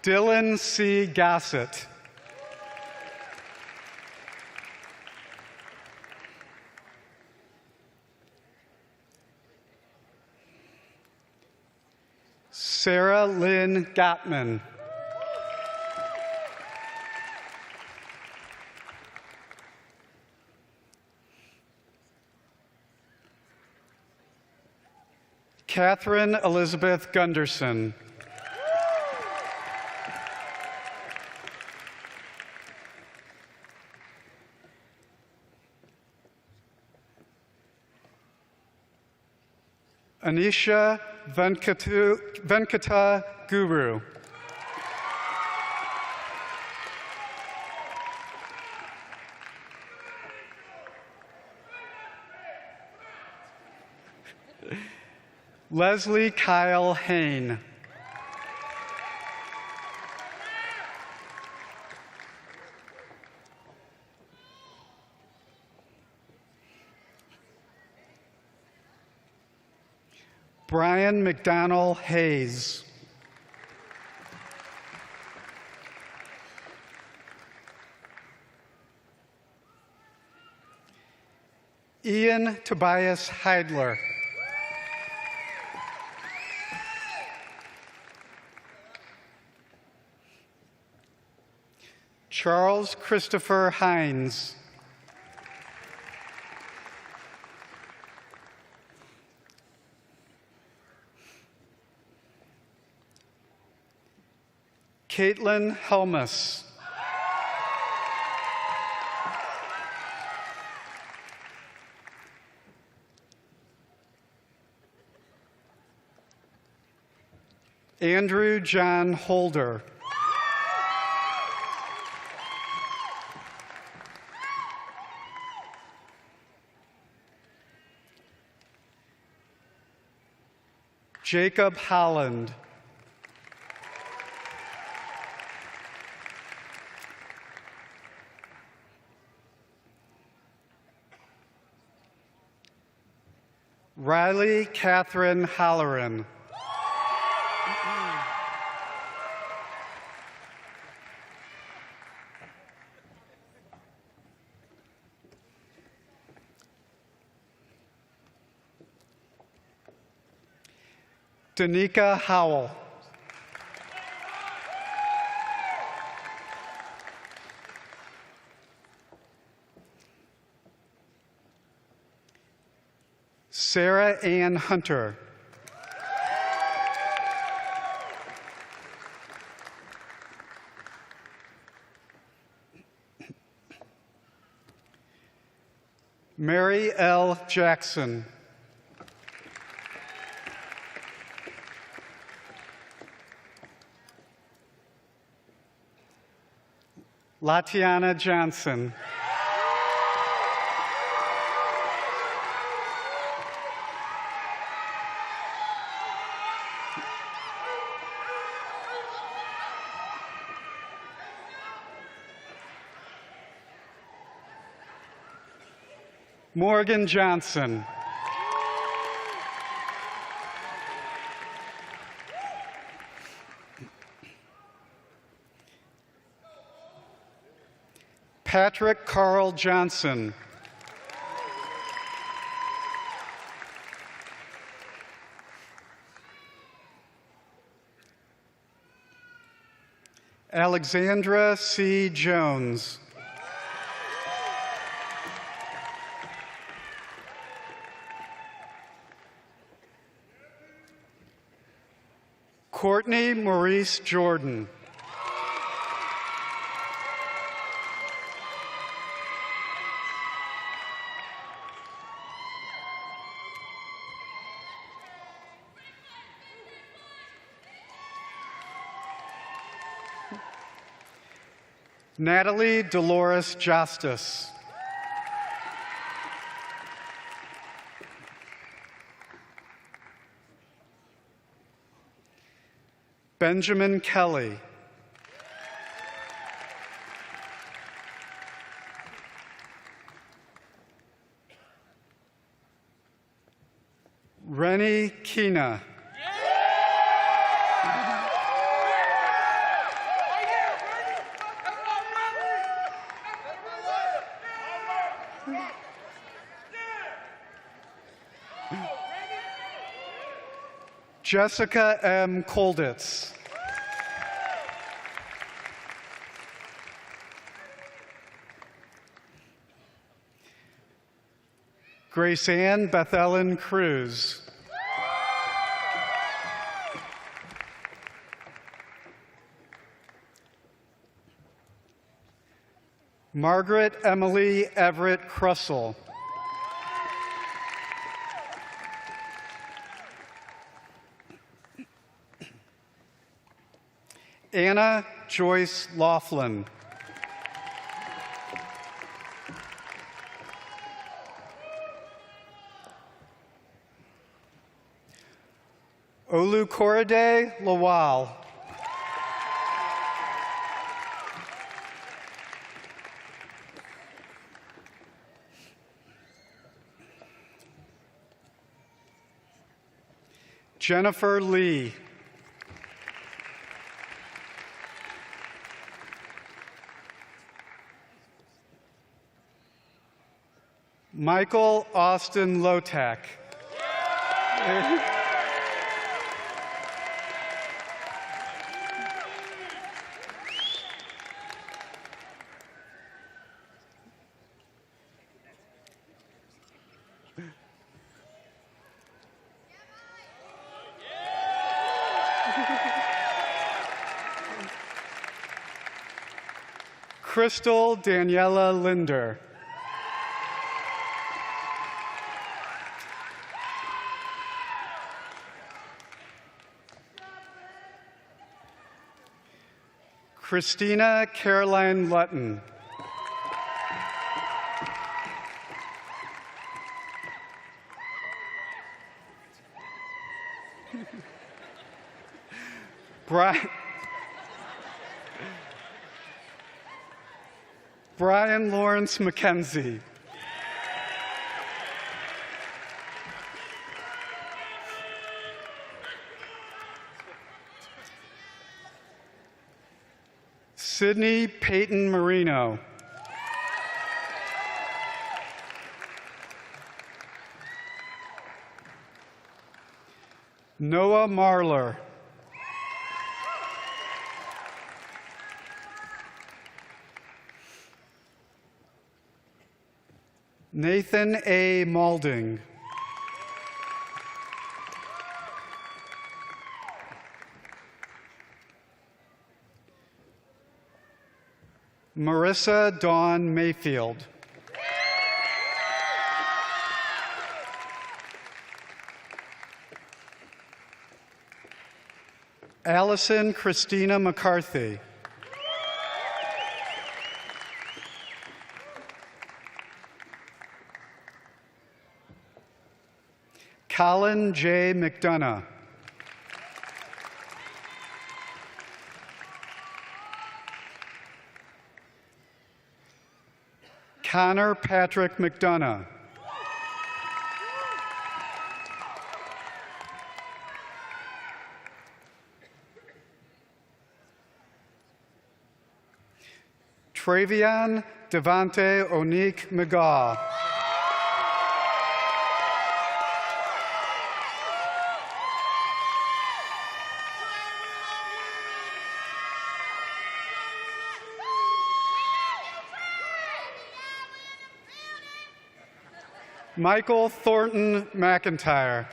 Speaker 1: Dylan C. Gossett. Sarah Lynn Gottman. Catherine Elizabeth Gunderson. Anisha Venkata Guru. Leslie Kyle Hain. Brian McDonnell Hayes. Ian Tobias Heidler. Charles Christopher Hines. Caitlin Helmus. Andrew John Holder. Jacob Holland. Riley Catherine Halloran. Danica Howell. Sarah Ann Hunter. Mary L. Jackson. Latiana Johnson. Morgan Johnson. Patrick Carl Johnson. Alexandra C. Jones. Courtney Maurice Jordan. Natalie Dolores Justice. Benjamin Kelly. Rennie Kina. Jessica M. Kolditz. Grace Ann Bethellen Cruz. Margaret Emily Everett Crussell. Anna Joyce Laughlin. Olukorede Lawal. Jennifer Lee. Michael Austin Lotak. Crystal Daniela Linder. Christina Caroline Lutton. Brian Lawrence McKenzie. Sydney Peyton Marino. Noah Marler. Nathan A. Malding. Marissa Dawn Mayfield. Allison Christina McCarthy. Colin J. McDonough. Connor Patrick McDonough. Travion Devante Onique McGaw. Michael Thornton McIntyre.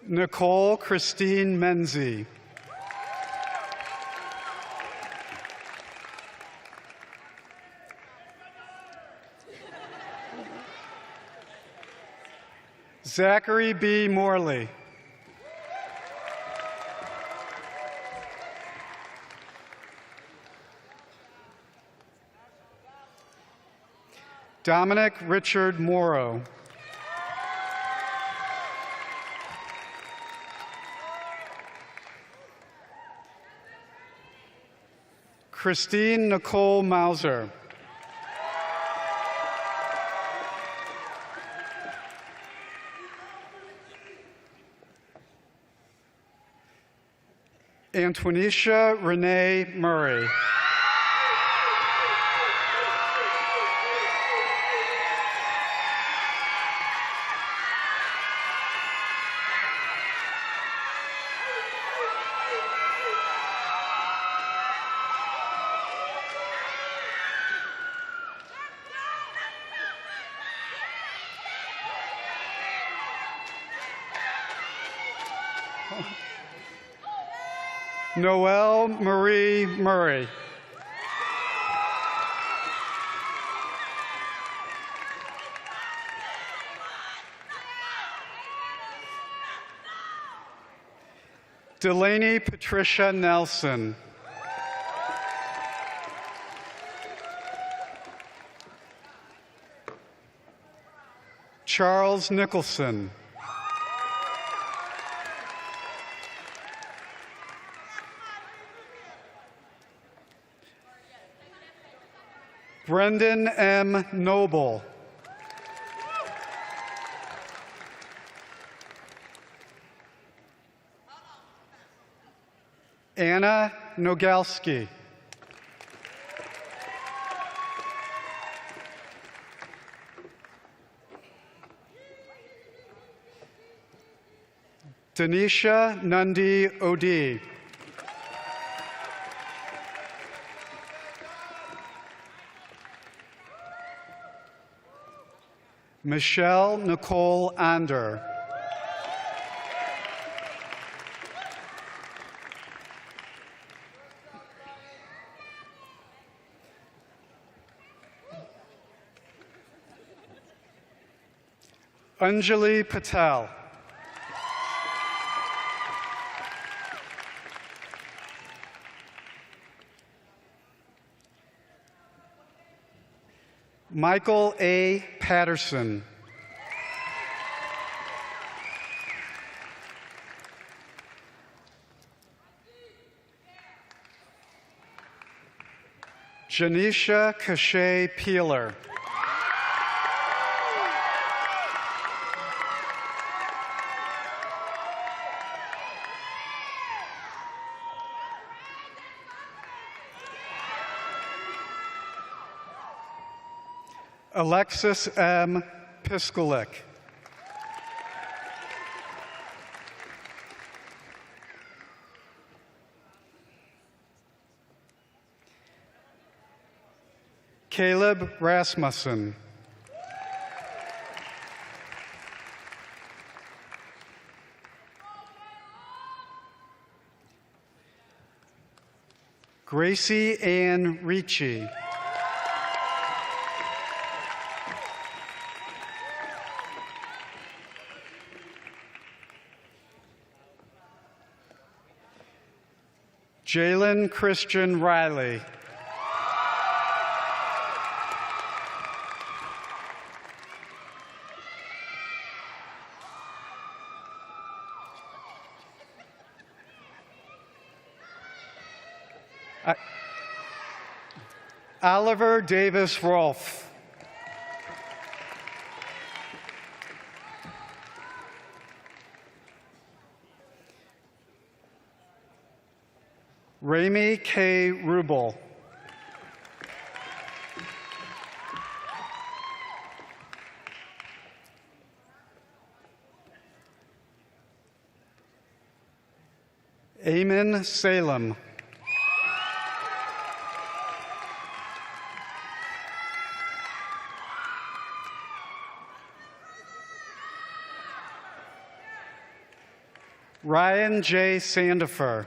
Speaker 1: Nicole Christine Menzie. Zachary B. Morley. Dominic Richard Morrow. Christine Nicole Mauser. Antonisha Renee Murray. Noelle Marie Murray. Delaney Patricia Nelson. Charles Nicholson. Brendan M. Noble. Anna Nogalski. Denisha Nundi Odi. Michelle Nicole Ander. Anjali Patel. Michael A. Patterson. Janisha Cachet Peeler. Alexis M. Piskolik. Caleb Rasmussen. Gracie Ann Ricci. Jalen Christian Riley. Oliver Davis Rolfe. Rami K. Rubel. Eamon Salem. Ryan J. Sandifer.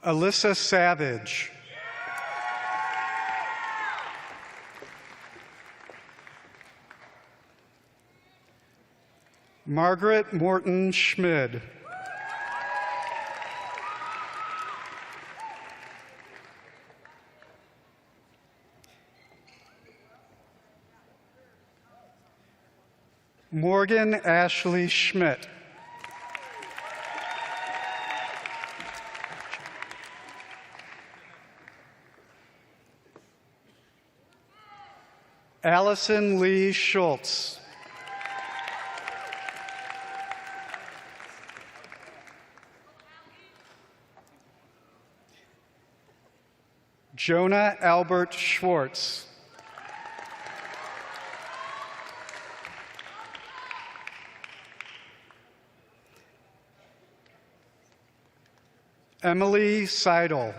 Speaker 1: Alyssa Savage. Margaret Morton Schmid. Morgan Ashley Schmidt. Allison Lee Schultz. Jonah Albert Schwartz. Emily Seidel.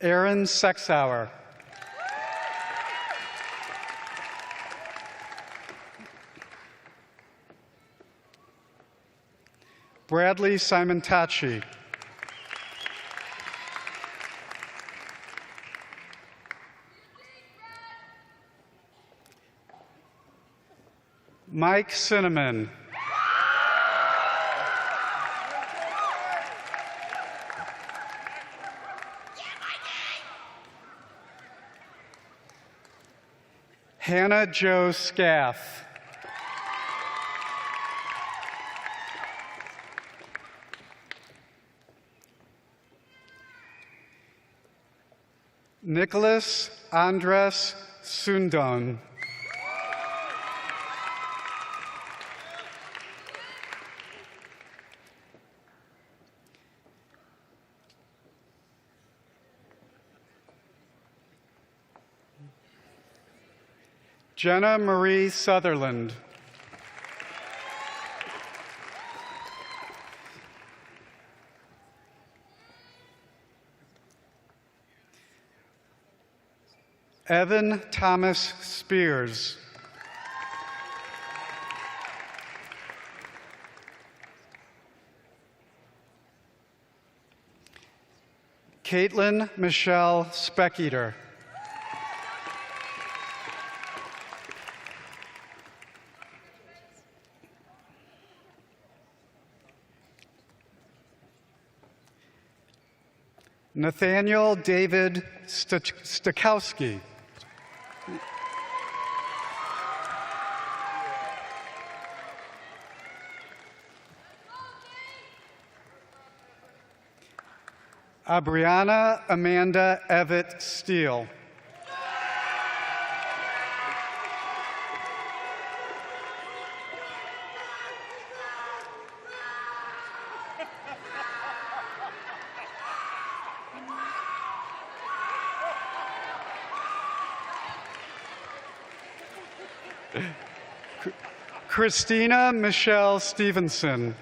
Speaker 1: Aaron Sexauer. Bradley Simontachi. Mike Cinnamon. Hannah Jo Scaff. Nicholas Andres Sundon. Jenna Marie Sutherland. Evan Thomas Spears. Caitlin Michelle Specketer. Nathaniel David Stakowski. Abriana Amanda Evett Steele. Christina Michelle Stevenson.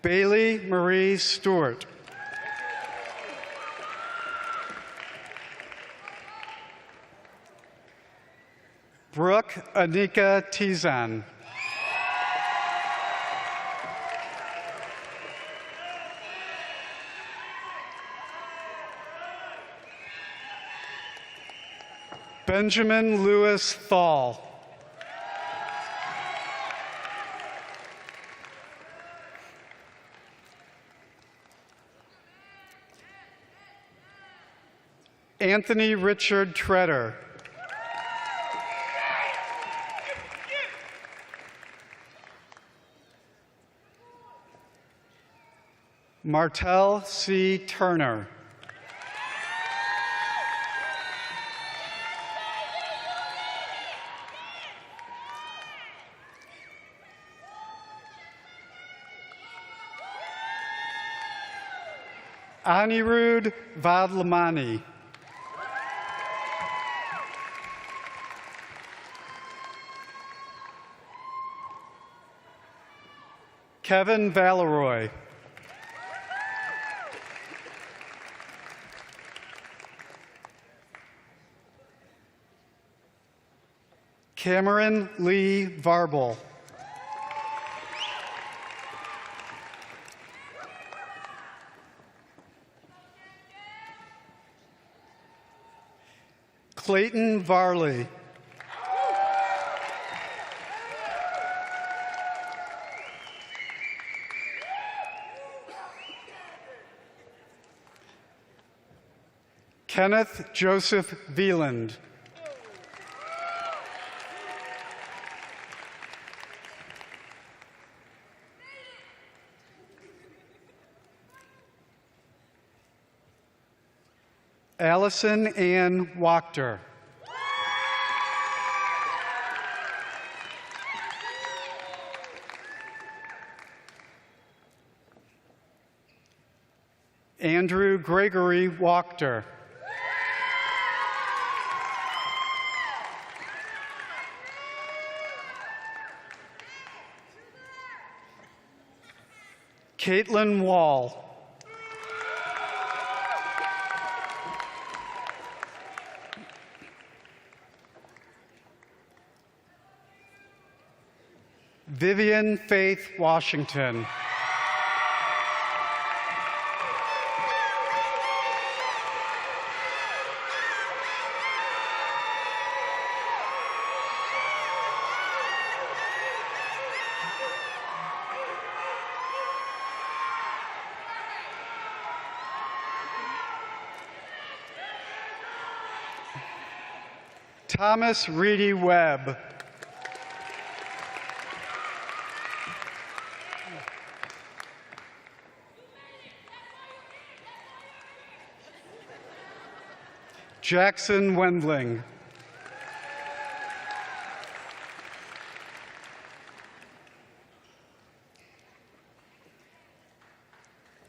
Speaker 1: Bailey Marie Stewart. Brooke Anika Tizan. Benjamin Lewis Thal. Anthony Richard Treader. Martell C. Turner. Anirudh Vadlamani. Kevin Valeroy. Cameron Lee Varble. Clayton Varley. Kenneth Joseph Veland. Allison Ann Wachter. Andrew Gregory Wachter. Caitlin Wall. Vivian Faith Washington. Thomas Reedy Webb. Jackson Wendling.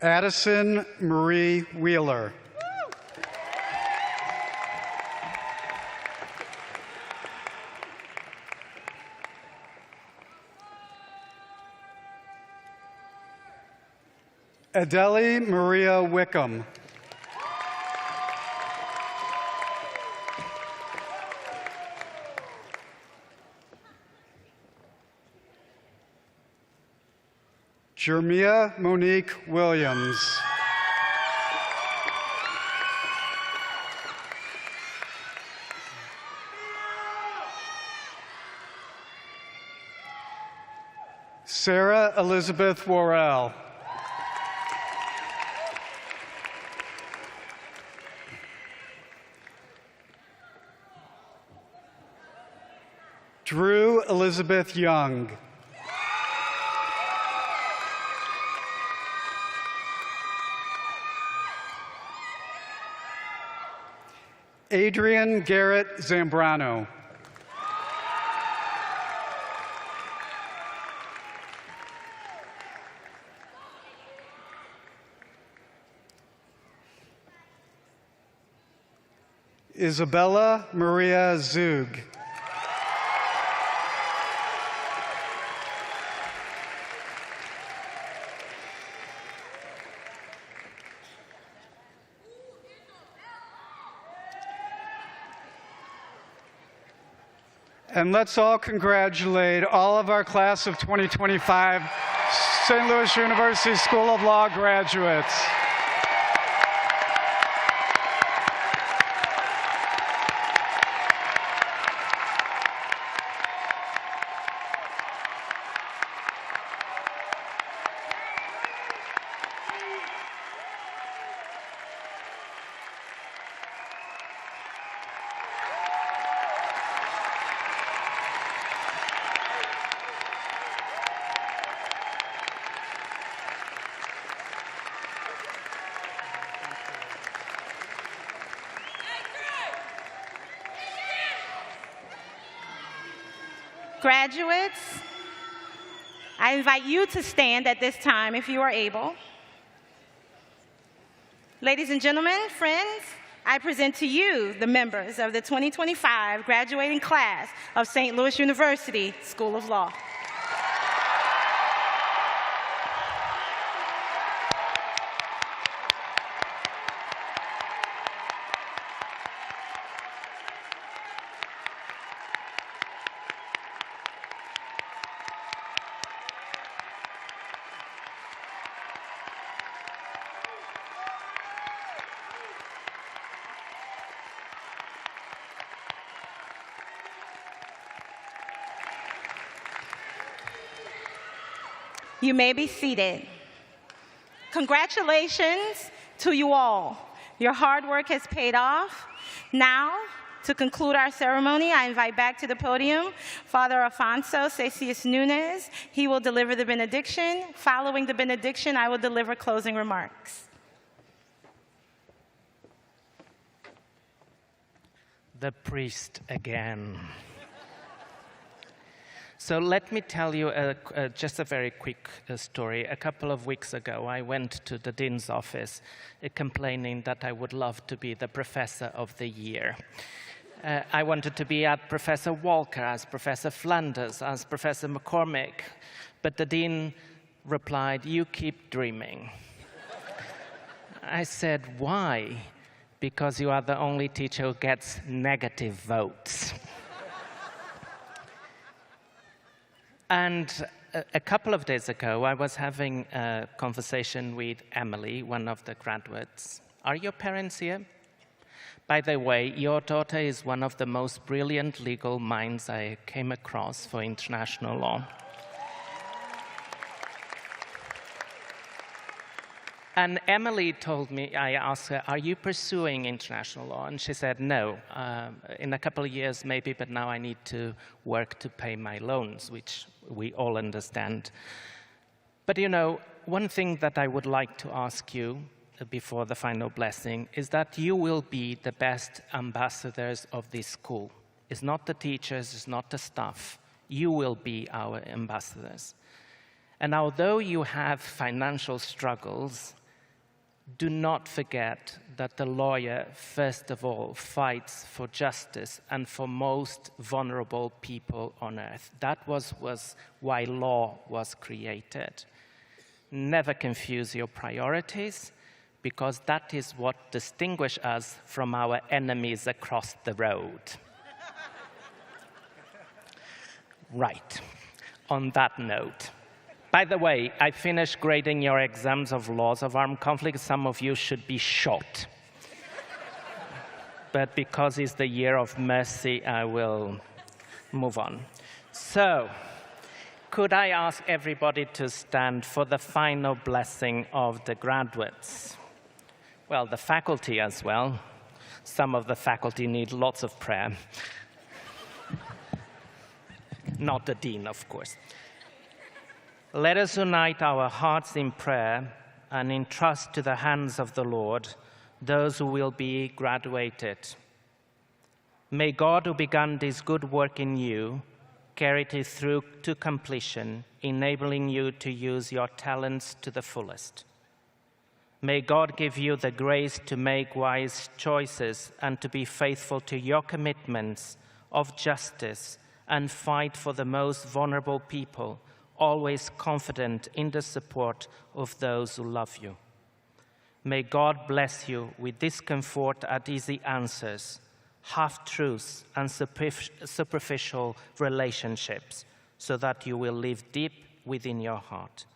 Speaker 1: Addison Marie Wheeler. Adele Maria Wickham. Jermia Monique Williams. Sarah Elizabeth Worrell. Drew Elizabeth Young. Adrian Garrett Zambrano. Isabella Maria Zug. And let's all congratulate all of our class of 2025 St. Louis University School of Law graduates.
Speaker 2: Graduates, I invite you to stand at this time if you are able. Ladies and gentlemen, friends, I present to you the members of the 2025 graduating class of St. Louis University School of Law. You may be seated. Congratulations to you all. Your hard work has paid off. Now, to conclude our ceremony, I invite back to the podium Father Afonso Cesius Nunez. He will deliver the benediction. Following the benediction, I will deliver closing remarks.
Speaker 4: The priest again. So let me tell you just a very quick story. A couple of weeks ago, I went to the dean's office complaining that I would love to be the professor of the year. I wanted to be at Professor Walker, as Professor Flanders, as Professor McCormick, but the dean replied, "You keep dreaming." I said, "Why?" "Because you are the only teacher who gets negative votes." And a couple of days ago, I was having a conversation with Emily, one of the graduates. Are your parents here? By the way, your daughter is one of the most brilliant legal minds I came across for international law. And Emily told me, I asked her, "Are you pursuing international law?" And she said, "No, in a couple of years maybe, but now I need to work to pay my loans," which we all understand. But you know, one thing that I would like to ask you before the final blessing is that you will be the best ambassadors of this school. It's not the teachers, it's not the staff. You will be our ambassadors. And although you have financial struggles, do not forget that the lawyer, first of all, fights for justice and for most vulnerable people on earth. That was why law was created. Never confuse your priorities, because that is what distinguishes us from our enemies across the road. Right, on that note. By the way, I finished grading your exams of laws of armed conflict. Some of you should be shot. But because it's the year of mercy, I will move on. So, could I ask everybody to stand for the final blessing of the graduates? Well, the faculty as well. Some of the faculty need lots of prayer. Not the dean, of course. Let us unite our hearts in prayer and entrust to the hands of the Lord those who will be graduated. May God, who began this good work in you, carry it through to completion, enabling you to use your talents to the fullest. May God give you the grace to make wise choices and to be faithful to your commitments of justice and fight for the most vulnerable people, always confident in the support of those who love you. May God bless you with discomfort at easy answers, half-truths, and superficial relationships, so that you will live deep within your heart.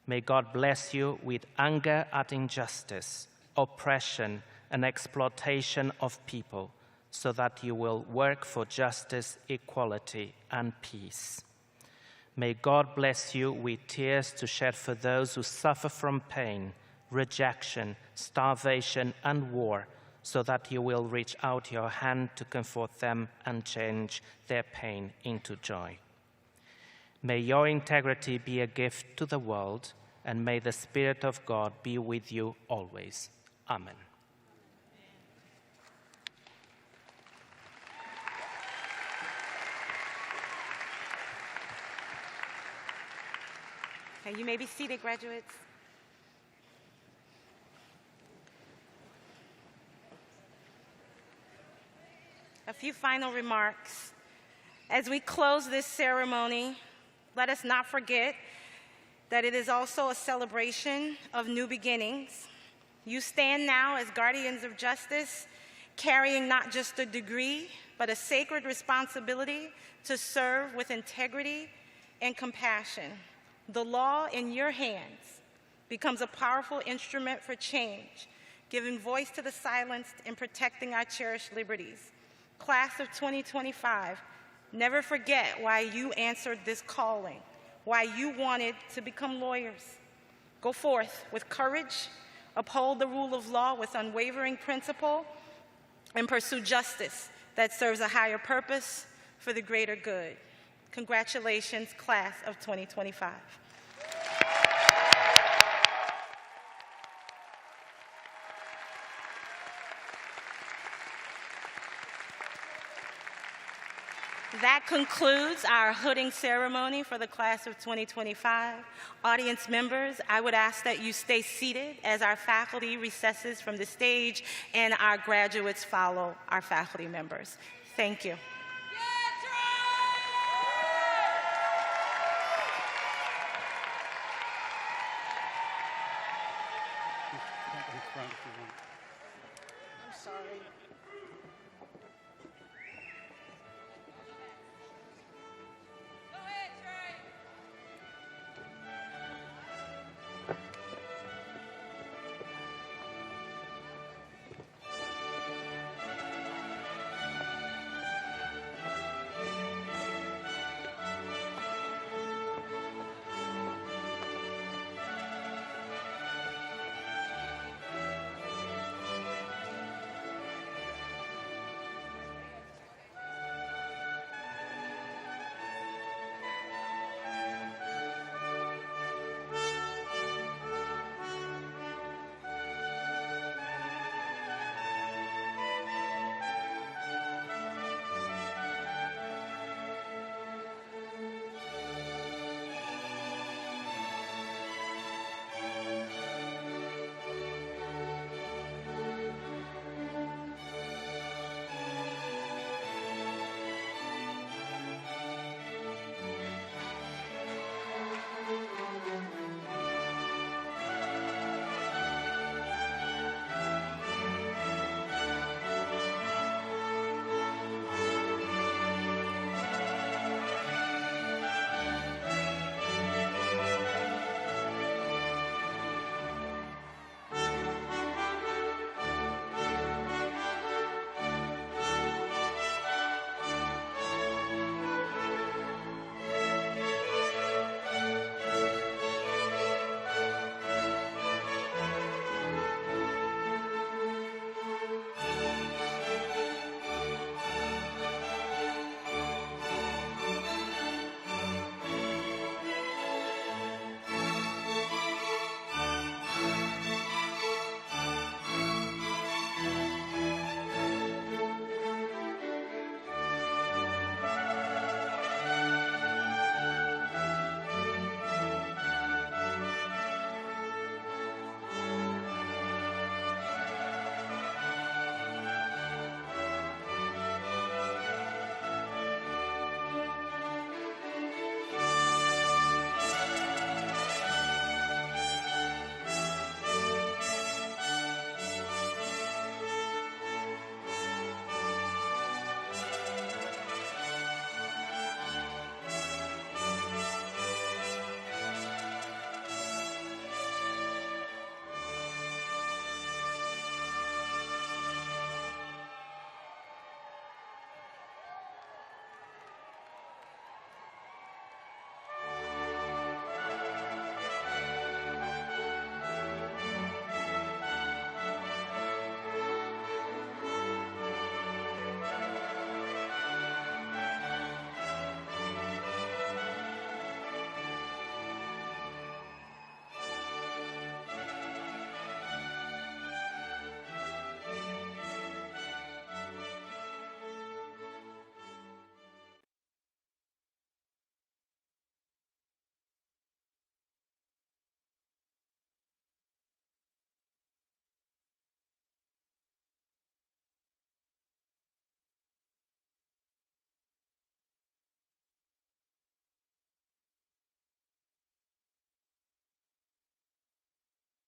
Speaker 4: May God bless you with anger at injustice, oppression, and exploitation of people, so that you will work for justice, equality, and peace. May God bless you with tears to shed for those who suffer from pain, rejection, starvation, and war, so that you will reach out your hand to comfort them and change their pain into joy. May your integrity be a gift to the world, and may the Spirit of God be with you always. Amen.
Speaker 2: Okay, you may be seated, graduates. A few final remarks. As we close this ceremony, let us not forget that it is also a celebration of new beginnings. You stand now as guardians of justice, carrying not just a degree, but a sacred responsibility to serve with integrity and compassion. The law in your hands becomes a powerful instrument for change, giving voice to the silenced and protecting our cherished liberties. Class of 2025, never forget why you answered this calling, why you wanted to become lawyers. Go forth with courage, uphold the rule of law with unwavering principle, and pursue justice that serves a higher purpose for the greater good. Congratulations, class of 2025. That concludes our hooding ceremony for the class of 2025. Audience members, I would ask that you stay seated as our faculty recesses from the stage and our graduates follow our faculty members. Thank you.